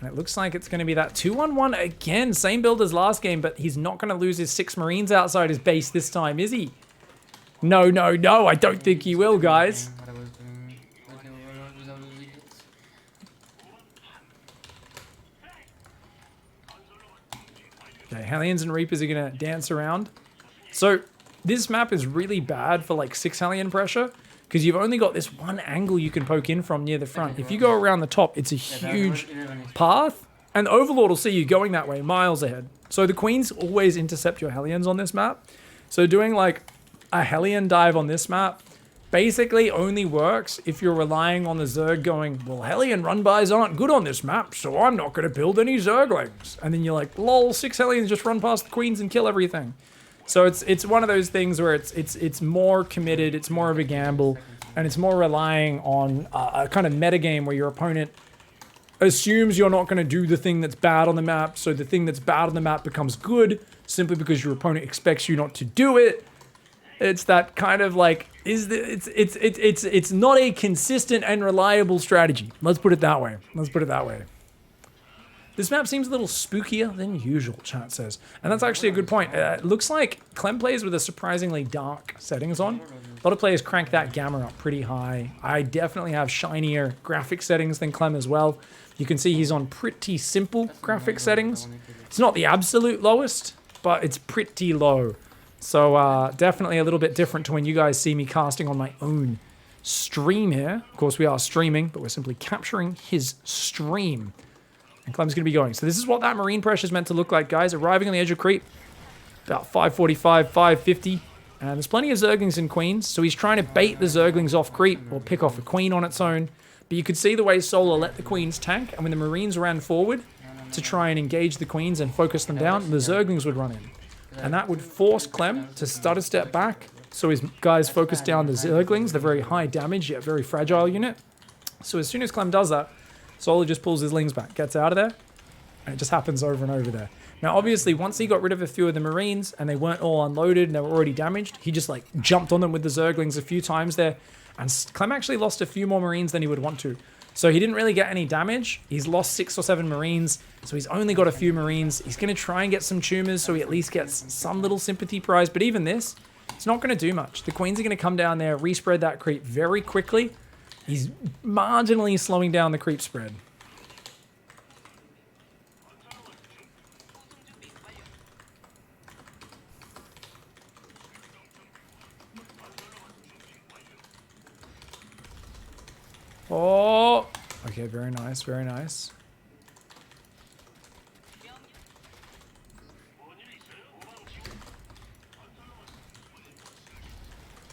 A: And it looks like it's going to be that 2-on-1 again. Same build as last game, but he's not going to lose his 6 Marines outside his base this time, is he? No, no, no. I don't think he will, guys.
B: What I was doing. Okay, without losing it.
A: Okay, Hellions and Reapers are going to dance around. So this map is really bad for like 6 Hellion pressure because you've only got this one angle you can poke in from near the front. If you go around the top, it's a huge path, and the Overlord will see you going that way miles ahead. So the Queens always intercept your Hellions on this map. So doing like a Hellion dive on this map basically only works if you're relying on the Zerg going, well, Hellion run-bys aren't good on this map, so I'm not going to build any Zerglings. And then you're like, lol, 6 Hellions just run past the Queens and kill everything. So it's one of those things where it's more committed, it's more of a gamble, and it's more relying on a kind of metagame where your opponent assumes you're not going to do the thing that's bad on the map, so the thing that's bad on the map becomes good simply because your opponent expects you not to do it. It's that kind of like it's not a consistent and reliable strategy. Let's put it that way. Let's put it that way. This map seems a little spookier than usual, chat says. And that's actually a good point. It looks like Clem plays with a surprisingly dark settings on. A lot of players crank that gamma up pretty high. I definitely have shinier graphic settings than Clem as well. You can see he's on pretty simple graphic settings. It's not the absolute lowest, but it's pretty low. So definitely a little bit different to when you guys see me casting on my own stream here. Of course, we are streaming, but we're simply capturing his stream. And Clem's going to be going. So this is what that Marine pressure is meant to look like, guys. Arriving on the edge of creep. About 545, 550. And there's plenty of Zerglings and Queens. So he's trying to bait the Zerglings off creep or pick off a Queen on its own. But you could see the way Solar let the Queens tank. And when the Marines ran forward to try and engage the Queens and focus them down, the Zerglings would run in. And that would force Clem to stutter step back. So his guys focus down the Zerglings, the very high damage yet very fragile unit. So as soon as Clem does that, Solar just pulls his Lings back, gets out of there, and it just happens over and over there. Now, obviously, once he got rid of a few of the Marines, and they weren't all unloaded, and they were already damaged, he just, like, jumped on them with the Zerglings a few times there, and Clem actually lost a few more Marines than he would want to. So he didn't really get any damage. He's lost 6 or 7 Marines, so he's only got a few Marines. He's going to try and get some tumors, so he at least gets some little sympathy prize, but even this, it's not going to do much. The Queens are going to come down there, respread that creep very quickly. He's marginally slowing down the creep spread. Oh, okay, very nice, very nice.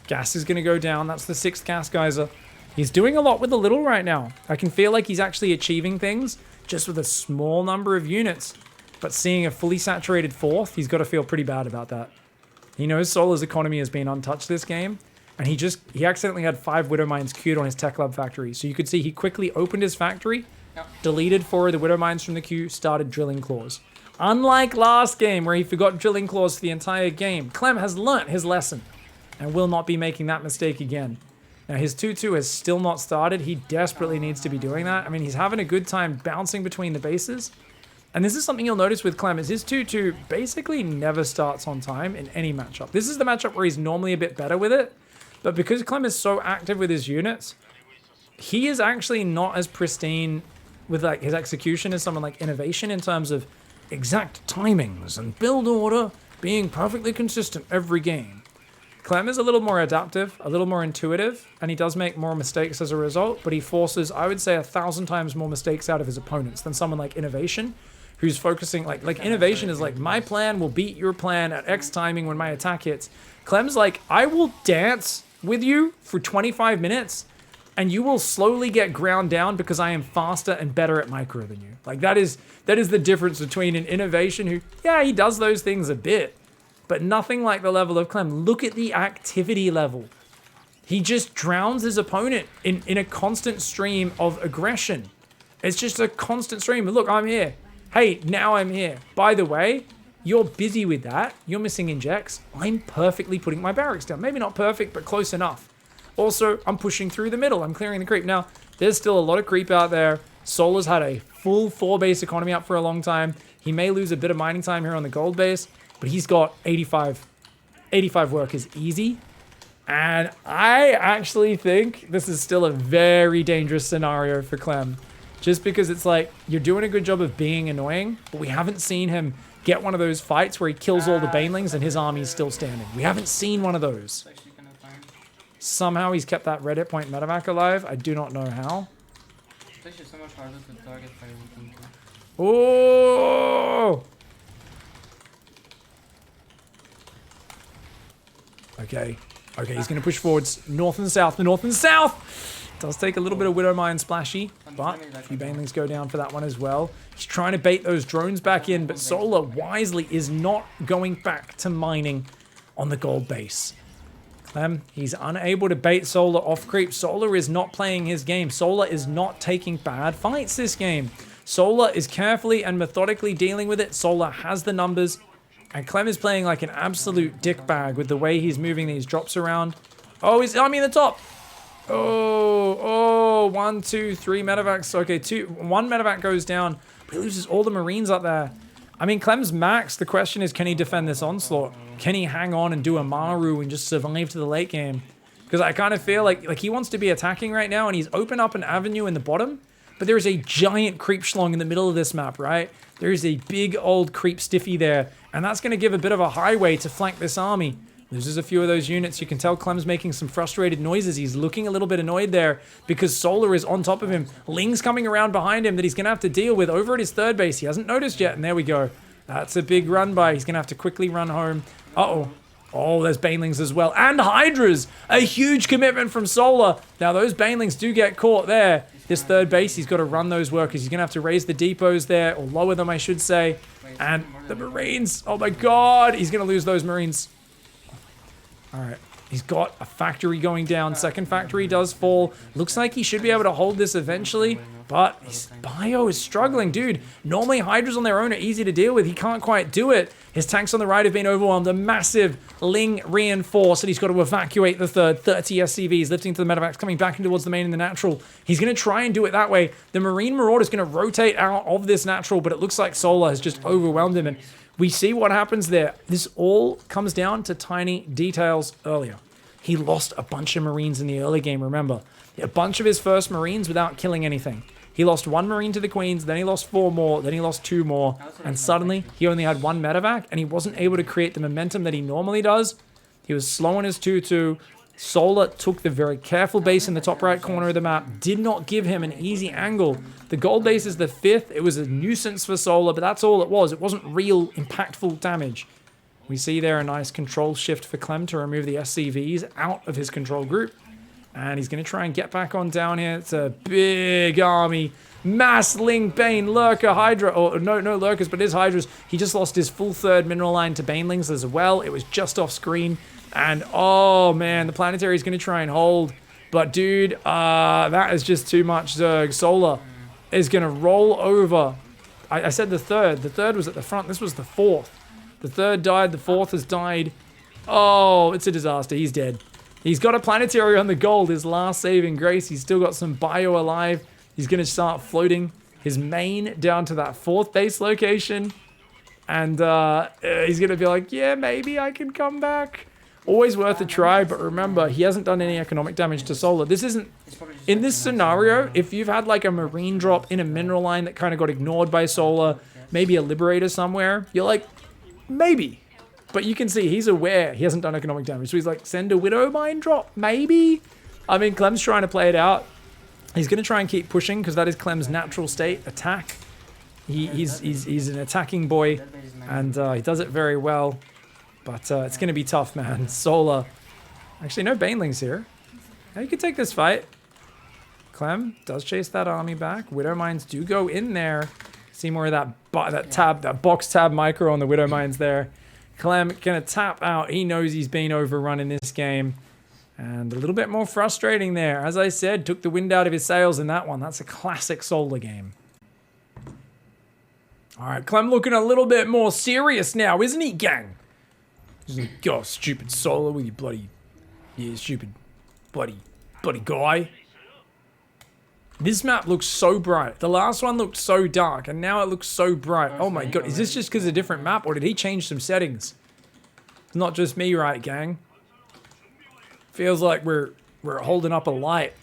A: Gas is going to go down. That's the 6th gas geyser. He's doing a lot with a little right now. I can feel like he's actually achieving things just with a small number of units. But seeing a fully saturated 4th, he's got to feel pretty bad about that. He knows Solar's economy has been untouched this game. And he accidentally had 5 Widow Mines queued on his Tech Lab factory. So you could see he quickly opened his factory, deleted 4 of the Widow Mines from the queue, started drilling claws. Unlike last game where he forgot drilling claws for the entire game, Clem has learnt his lesson and will not be making that mistake again. Now his 2-2 has still not started. He desperately needs to be doing that. I mean, he's having a good time bouncing between the bases. And this is something you'll notice with Clem, is his 2-2 basically never starts on time in any matchup. This is the matchup where he's normally a bit better with it. But because Clem is so active with his units, he is actually not as pristine with like his execution as someone like Innovation in terms of exact timings and build order being perfectly consistent every game. Clem is a little more adaptive, a little more intuitive, and he does make more mistakes as a result, but he forces, I would say, 1,000 times more mistakes out of his opponents than someone like Innovation, who's focusing, like Innovation is like, my plan will beat your plan at X timing when my attack hits. Clem's like, I will dance with you for 25 minutes, and you will slowly get ground down because I am faster and better at micro than you. Like, that is the difference between an Innovation who, yeah, he does those things a bit, but nothing like the level of Clem. Look at the activity level. He just drowns his opponent in a constant stream of aggression. It's just a constant stream. Look, I'm here. Hey, now I'm here. By the way, you're busy with that. You're missing injects. I'm perfectly putting my barracks down. Maybe not perfect, but close enough. Also, I'm pushing through the middle. I'm clearing the creep. Now, there's still a lot of creep out there. Solar's had a full 4-base economy up for a long time. He may lose a bit of mining time here on the gold base, but he's got 85 workers easy. And I actually think this is still a very dangerous scenario for Clem. Just because it's like, you're doing a good job of being annoying, but we haven't seen him get one of those fights where he kills all the banelings and his army's still standing. We haven't seen one of those. Somehow he's kept that red hit point medevac alive. I do not know how.
B: It's actually so much harder to target by weekend.
A: Oh! Okay, he's going to push forwards. North and south, the north and south! Does take a little bit of Widow Mine splashy, but a few banelings go down for that one as well. He's trying to bait those drones back in, but Solar wisely is not going back to mining on the gold base. Clem, he's unable to bait Solar off creep. Solar is not playing his game. Solar is not taking bad fights this game. Solar is carefully and methodically dealing with it. Solar has the numbers, and Clem is playing like an absolute dickbag with the way he's moving these drops around. Oh, he's army in the top. Oh, 1, 2, 3 medevacs. Okay, 1 medevac goes down, but he loses all the Marines up there. I mean, Clem's max. The question is, can he defend this onslaught? Can he hang on and do a Maru and just survive to the late game? Because I kind of feel like he wants to be attacking right now, and he's opened up an avenue in the bottom, but there is a giant creep schlong in the middle of this map, right? There is a big old creep stiffy there, and that's going to give a bit of a highway to flank this army. Loses a few of those units. You can tell Clem's making some frustrated noises. He's looking a little bit annoyed there because Solar is on top of him. Ling's coming around behind him that he's going to have to deal with over at his third base. He hasn't noticed yet, and there we go. That's a big run by. He's going to have to quickly run home. Uh-oh. Oh, there's banelings as well. And Hydras! A huge commitment from Solar. Now, those banelings do get caught there. This third base, he's got to run those workers. He's going to have to raise the depots there, or lower them, I should say. And the Marines. Oh, my God. He's going to lose those Marines. All right, he's got a factory going down. Second factory does fall. Looks like he should be able to hold this eventually, but his bio is struggling, dude. Normally, Hydras on their own are easy to deal with. He can't quite do it. His tanks on the right have been overwhelmed. A massive Ling reinforce, and he's got to evacuate the third. 30 SCVs lifting to the medevacs, coming back in towards the main in the natural. He's going to try and do it that way. The Marine Marauder is going to rotate out of this natural, but it looks like Solar has just overwhelmed him, and we see what happens there. This all comes down to tiny details earlier. He lost a bunch of Marines in the early game, remember. A bunch of his first Marines without killing anything. He lost 1 Marine to the Queens, then he lost 4 more, then he lost 2 more, and suddenly he only had 1 medevac, and he wasn't able to create the momentum that he normally does. He was slow on his 2-2. Solar took the very careful base in the top right corner of the map, did not give him an easy angle. The gold base is the 5th. It was a nuisance for Solar, but that's all it was. It wasn't real impactful damage. We see there a nice control shift for Clem to remove the SCVs out of his control group. And he's going to try and get back on down here. It's a big army. Mass, Ling, Bane, Lurker, Hydra. Oh, no Lurkers, but it is Hydras. He just lost his full third mineral line to Banelings as well. It was just off screen. And, oh, man, the Planetary is going to try and hold. But, dude, that is just too much, Zerg. Solar is going to roll over. I said the third. The third was at the front. This was the 4th. The 3rd died. The 4th has died. Oh, it's a disaster. He's dead. He's got a Planetary on the gold. His last saving grace. He's still got some bio alive. He's going to start floating his main down to that 4th base location. And he's going to be like, yeah, maybe I can come back. Always worth a try, but remember, he hasn't done any economic damage to Solar. This isn't...
B: It's probably just
A: In
B: like
A: this
B: the
A: scenario, if you've had like a marine drop in a mineral line that kind of got ignored by Solar, maybe a liberator somewhere, you're like, maybe. But you can see he's aware he hasn't done economic damage. So he's like, send a Widow Mine drop, maybe? I mean, Clem's trying to play it out. He's going to try and keep pushing because that is Clem's natural state, attack. He's an attacking boy, and he does it very well. But it's going to be tough, man. Solar. Actually, no Banelings here. Yeah, you can take this fight. Clem does chase that army back. Widow Mines do go in there. See more of that box tab micro on the Widow Mines there. Clem gonna tap out. He knows he's been overrun in this game. And a little bit more frustrating there. As I said, took the wind out of his sails in that one. That's a classic Solar game. All right, Clem looking a little bit more serious now, isn't he, gang? He's like, go, stupid Solar with your bloody... Yeah, stupid bloody guy. This map looks so bright. The last one looked so dark, and now it looks so bright. Oh my god, is this just because of a different map, or did he change some settings? It's not just me, right, gang? Feels like we're holding up a light.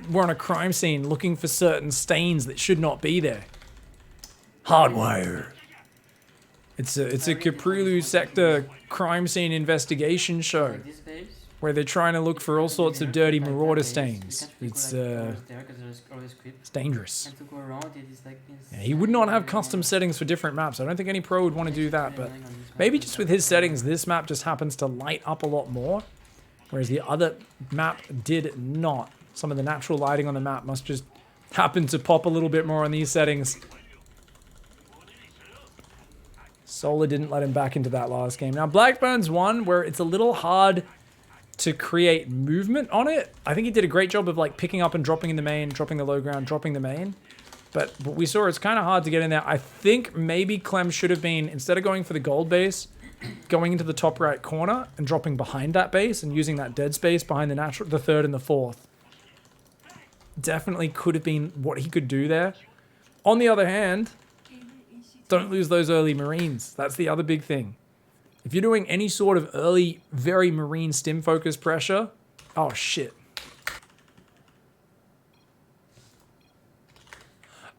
A: We're on a crime scene looking for certain stains that should not be there. Hardwire. It's a Caprilu sector crime scene investigation show where they're trying to look for all sorts of dirty marauder stains. It's dangerous. Yeah, he would not have custom settings for different maps. I don't think any pro would want to do that, but maybe just with his settings, this map just happens to light up a lot more, whereas the other map did not. Some of the natural lighting on the map must just happen to pop a little bit more on these settings. Solar didn't let him back into that last game. Now, Blackburn's one where it's a little hard to create movement on it. I think he did a great job of like picking up and dropping in the main, dropping the low ground, dropping the main. But what we saw, it's kind of hard to get in there. I think maybe Clem should have been, instead of going for the gold base, going into the top right corner and dropping behind that base and using that dead space behind the third and the fourth. Definitely could have been what he could do there. On the other hand, don't lose those early Marines. That's the other big thing. If you're doing any sort of early, very Marine stim focus pressure, oh shit.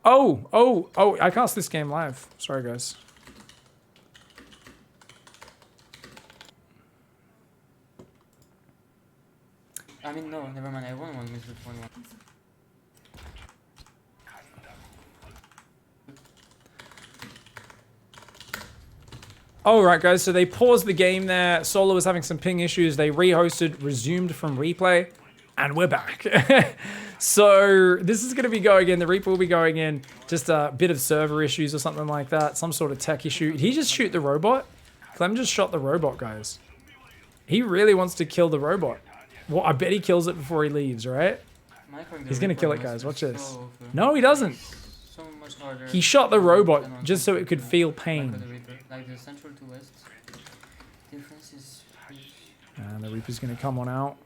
A: Oh, I cast this game live. Sorry, guys.
B: I mean, no, never mind. I won one with 1-1.
A: All right, guys, so they paused the game there. Solar was having some ping issues. They rehosted, resumed from replay, and we're back. So this is going to be going in. The Reaper will be going in. Just a bit of server issues or something like that. Some sort of tech issue. Did he just shoot the robot? Clem just shot the robot, guys. He really wants to kill the robot. Well, I bet he kills it before he leaves, right? He's going to kill it, guys. Watch this. No, he doesn't.
B: So much harder.
A: He shot the robot just so it could feel pain.
B: Like the central to west difference is huge.
A: And the Reaper's going to come on out.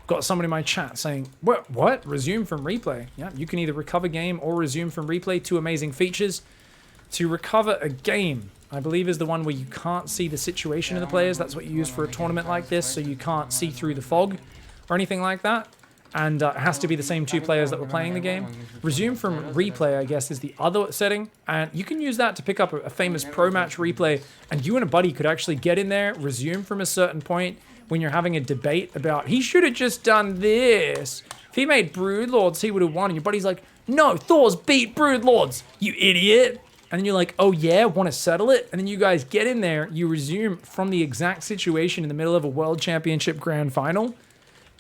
A: Got someone in my chat saying, what? Resume from replay. Yeah, you can either recover game or resume from replay. Two amazing features. To recover a game, I believe, is the one where you can't see the situation of the players. That's what you use for a tournament like this, so you can't see through the fog or anything like that. And it has to be the same two players that were playing the game. Resume from replay, I guess, is the other setting. And you can use that to pick up a famous pro match replay. And you and a buddy could actually get in there, resume from a certain point when you're having a debate about, he should have just done this. If he made Broodlords, he would have won. And your buddy's like, no, Thor's beat Broodlords, you idiot. And then you're like, oh yeah, want to settle it? And then you guys get in there, you resume from the exact situation in the middle of a World Championship Grand Final.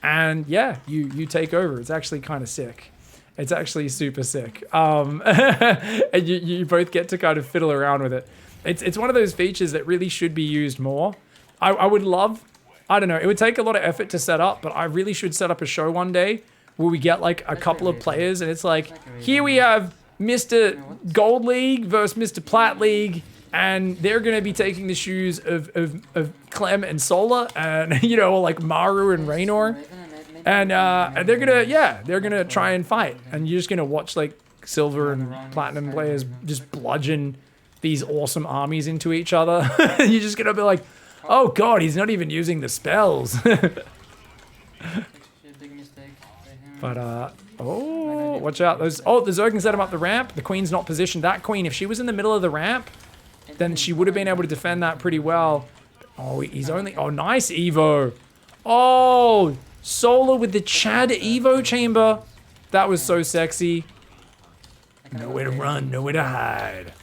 A: And yeah, you take over. It's actually kind of sick. It's actually super sick. And you both get to kind of fiddle around with it. It's one of those features that really should be used more. I would love, I don't know, it would take a lot of effort to set up, but I really should set up a show one day where we get like a couple of players and it's like, here we have Mr. Gold League versus Mr. Plat League, and they're going to be taking the shoes of Clem and Solar, and, you know, like Maru and Raynor. And they're going to try and fight. And you're just going to watch, like, Silver and Platinum players just bludgeon these awesome armies into each other. You're just going to be like, Oh god, he's not even using the spells.
B: Actually a big mistake by him.
A: But, oh, watch out. The Zerglings set him up the ramp. The queen's not positioned. That queen, if she was in the middle of the ramp, then she would have been able to defend that pretty well. Oh, he's only... Oh, nice Evo. Oh, Solar with the Chad Evo chamber. That was so sexy. Nowhere to run, nowhere to hide.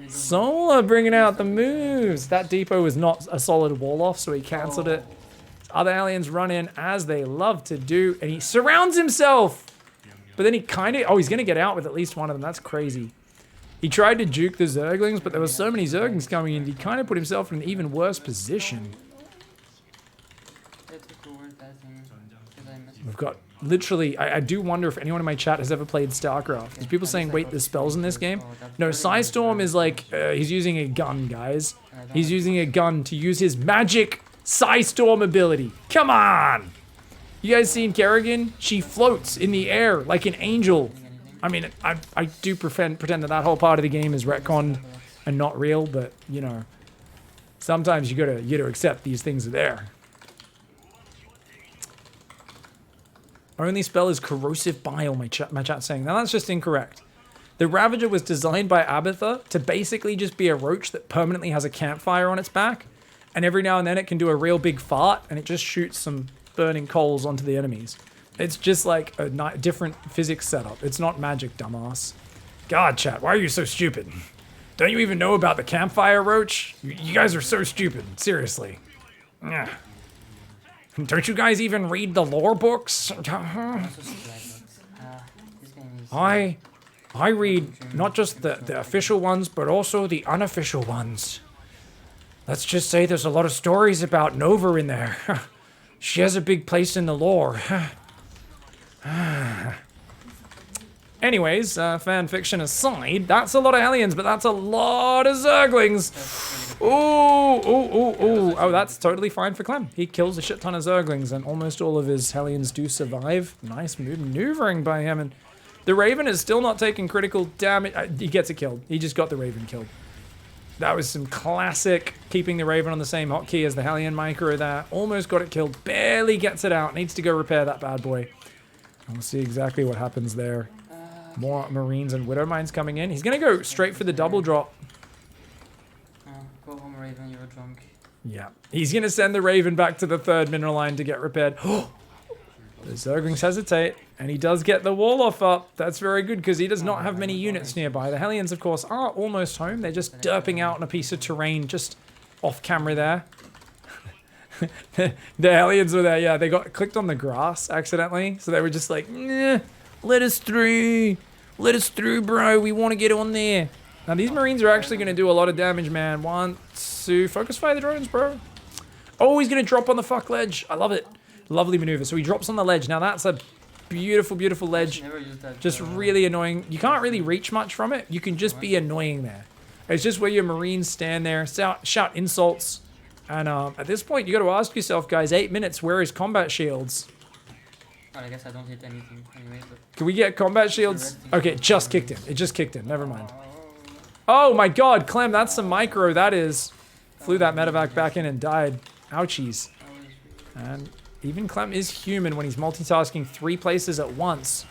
A: Solar bringing out the moves. That depot was not a solid wall off, so he cancelled it. Other aliens run in as they love to do, and he surrounds himself. But then he kind of... Oh, he's going to get out with at least one of them. That's crazy. He tried to juke the Zerglings, but there were so many Zerglings coming in, he kind of put himself in an even worse position. We've got literally... I do wonder if anyone in my chat has ever played StarCraft. There's people saying, wait, there's spells in this game? No, Psystorm is like... he's using a gun, guys. He's using a gun to use his magic Psystorm ability. Come on! You guys seen Kerrigan? She floats in the air like an angel. I mean, I do pretend that whole part of the game is retconned and not real, but, you know, sometimes you gotta accept these things are there. Our only spell is Corrosive Bile, my chat's saying. Now, that's just incorrect. The Ravager was designed by Abathur to basically just be a roach that permanently has a campfire on its back, and every now and then it can do a real big fart, and it just shoots some burning coals onto the enemies. It's just like a different physics setup. It's not magic, dumbass. God, chat, why are you so stupid? Don't you even know about the campfire roach? You guys are so stupid, seriously. Yeah. Don't you guys even read the lore books? I read not just the official ones, but also the unofficial ones. Let's just say there's a lot of stories about Nova in there. She has a big place in the lore. Anyways, fan fiction aside, that's a lot of aliens, but that's a lot of Zerglings. Oh, that's totally fine for Clem. He kills a shit ton of Zerglings, and almost all of his Hellions do survive. Nice maneuvering by him, and the Raven is still not taking critical damage. He gets it killed. He just got the Raven killed. That was some classic keeping the Raven on the same hotkey as the Hellion micro there. Almost got it killed. Barely gets it out. Needs to go repair that bad boy. We'll see exactly what happens there. More Marines and Widow Mines coming in. He's going to go straight for the double drop.
B: Go home, Raven, you're drunk.
A: Yeah. He's going to send the Raven back to the third mineral line to get repaired. The Zerglings hesitate, and he does get the wall off up. That's very good, because he does not have many units nearby. The Hellions, of course, are almost home. They're just derping out on a piece of terrain just off camera there. The Hellions were there, yeah, they got clicked on the grass accidentally, so they were just like, nah, let us through, bro, we want to get on there. Now these Marines are actually going to do a lot of damage, man. 1, 2, focus fire the drones, bro. Oh, he's going to drop on the fuck ledge. I love it. Lovely maneuver. So he drops on the ledge. Now that's a beautiful, beautiful ledge. Just really annoying. You can't really reach much from it. You can just be annoying there. It's just where your Marines stand there, shout insults. And at this point, you got to ask yourself, guys, 8 minutes, where is combat shields?
B: Well, I guess I don't hit anything anyway, but...
A: Can we get combat shields? Okay, it just kicked in. It just kicked in. Never mind. Oh my god, Clem, that's some micro, that is. Flew that medevac back in and died. Ouchies. And even Clem is human when he's multitasking 3 places at once.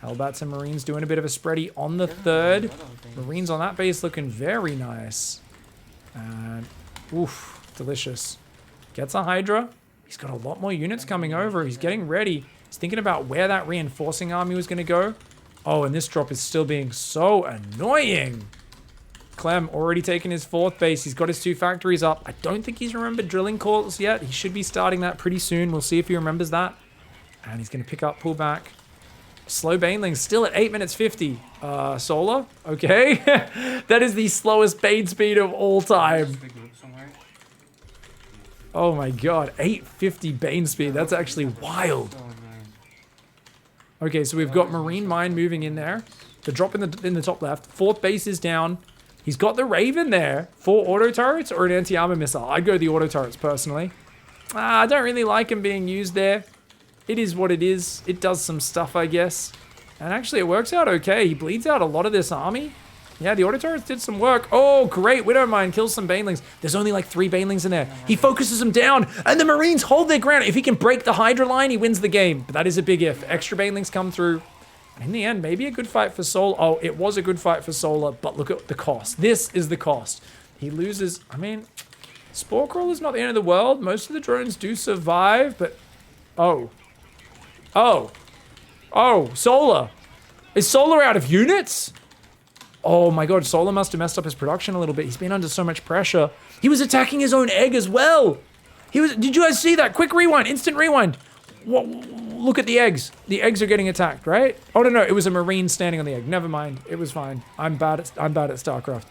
A: Hellbats and Marines doing a bit of a spready on the third. Marines on that base looking very nice. And... oof, delicious. Gets a Hydra. He's got a lot more units coming over. He's getting ready. He's thinking about where that reinforcing army was going to go. Oh, and this drop is still being so annoying. Clem already taken his 4th base. He's got his 2 factories up. I don't think he's remembered drilling calls yet. He should be starting that pretty soon. We'll see if he remembers that. And he's going to pick up, pull back. Slow Banelings still at 8 minutes 50. Solar? Okay. That is the slowest Bane speed of all time. Oh my god, 850 Bane speed. That's actually wild. Okay, so we've got Marine Mine moving in there. The drop in the top left. 4th base is down. He's got the Raven there. 4 auto turrets or an anti-armor missile. I'd go the auto turrets personally. I don't really like him being used there. It is what it is. It does some stuff, I guess. And actually, it works out okay. He bleeds out a lot of this army. Yeah, the auto turrets did some work. Oh, great. Widowmine kills some banelings. There's only like 3 banelings in there. He focuses them down, and the Marines hold their ground. If he can break the Hydra line, he wins the game. But that is a big if. Extra banelings come through. In the end, maybe a good fight for Solar. Oh, it was a good fight for Solar, but look at the cost. This is the cost. He loses. I mean, Spore Crawler's not the end of the world. Most of the drones do survive, but... Oh. Oh. Oh, Solar. Is Solar out of units? Oh my god, Solar must have messed up his production a little bit. He's been under so much pressure. He was attacking his own egg as well. Did you guys see that? Quick rewind, instant rewind. Look at the eggs. The eggs are getting attacked, right? Oh no, it was a Marine standing on the egg. Never mind, it was fine. I'm bad at StarCraft.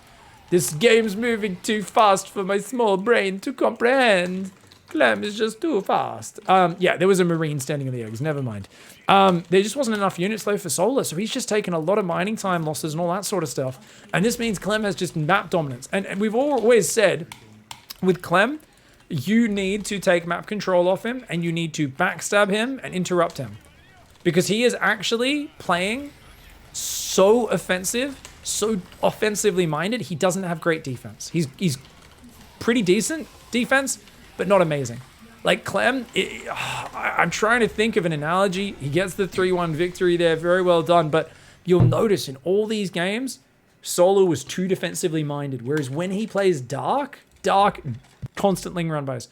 A: This game's moving too fast for my small brain to comprehend. Clem is just too fast. Yeah, there was a Marine standing on the eggs. Never mind. There just wasn't enough units though for Solar, so he's just taken a lot of mining time losses and all that sort of stuff. And this means Clem has just map dominance. And we've always said, with Clem, you need to take map control off him, and you need to backstab him and interrupt him. Because he is actually playing so offensive, so offensively minded, he doesn't have great defense. He's pretty decent defense, but not amazing. Like Clem, I'm trying to think of an analogy. He gets the 3-1 victory there, very well done. But you'll notice in all these games, Solar was too defensively minded. Whereas when he plays Dark, constant ling run bys,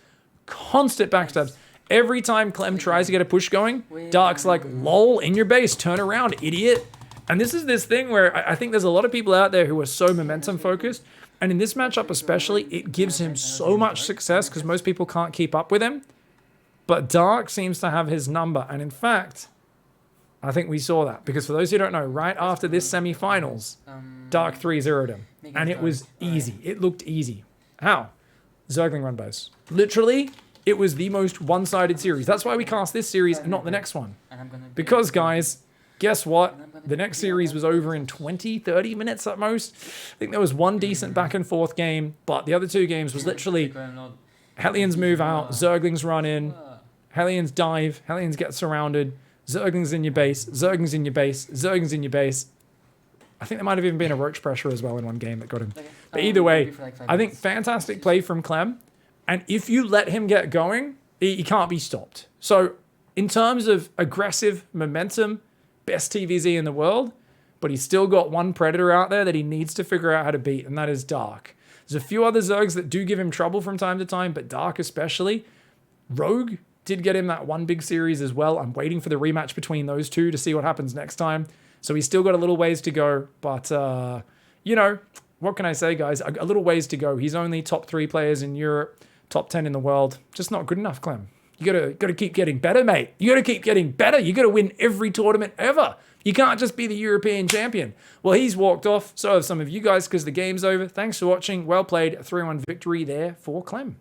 A: constant backstabs. Every time Clem tries to get a push going, Dark's like, lol, in your base, turn around, idiot. And this is this thing where I think there's a lot of people out there who are so momentum focused. And in this matchup especially, it gives him so much success because most people can't keep up with him. But Dark seems to have his number. And in fact, I think we saw that. Because for those who don't know, right after this semifinals, Dark 3-0'd him. And it was easy. It looked easy. How? Zergling run bys. Literally, it was the most one-sided series. That's why we cast this series and not the next one. Because, guys, guess what? The next series was over in 20, 30 minutes at most. I think there was one decent back and forth game, but the other 2 games was literally Hellions move out, Zerglings run in, Hellions dive, Hellions get surrounded, Zerglings in your base, Zerglings in your base, Zerglings in your base. I think there might have even been a roach pressure as well in one game that got him. But either way, I think fantastic play from Clem. And if you let him get going, he can't be stopped. So in terms of aggressive momentum, best TVZ in the world, but he's still got one predator out there that he needs to figure out how to beat, and that is Dark. There's a few other Zergs that do give him trouble from time to time, but Dark especially. Rogue did get him that one big series as well. I'm waiting for the rematch between those two to see what happens next time. So he's still got a little ways to go, but, you know, what can I say, guys? A little ways to go. He's only top 3 players in Europe, top 10 in the world. Just not good enough, Clem. You gotta keep getting better, mate. You gotta keep getting better. You gotta win every tournament ever. You can't just be the European champion. Well, he's walked off. So have some of you guys because the game's over. Thanks for watching. Well played. A 3-1 victory there for Clem.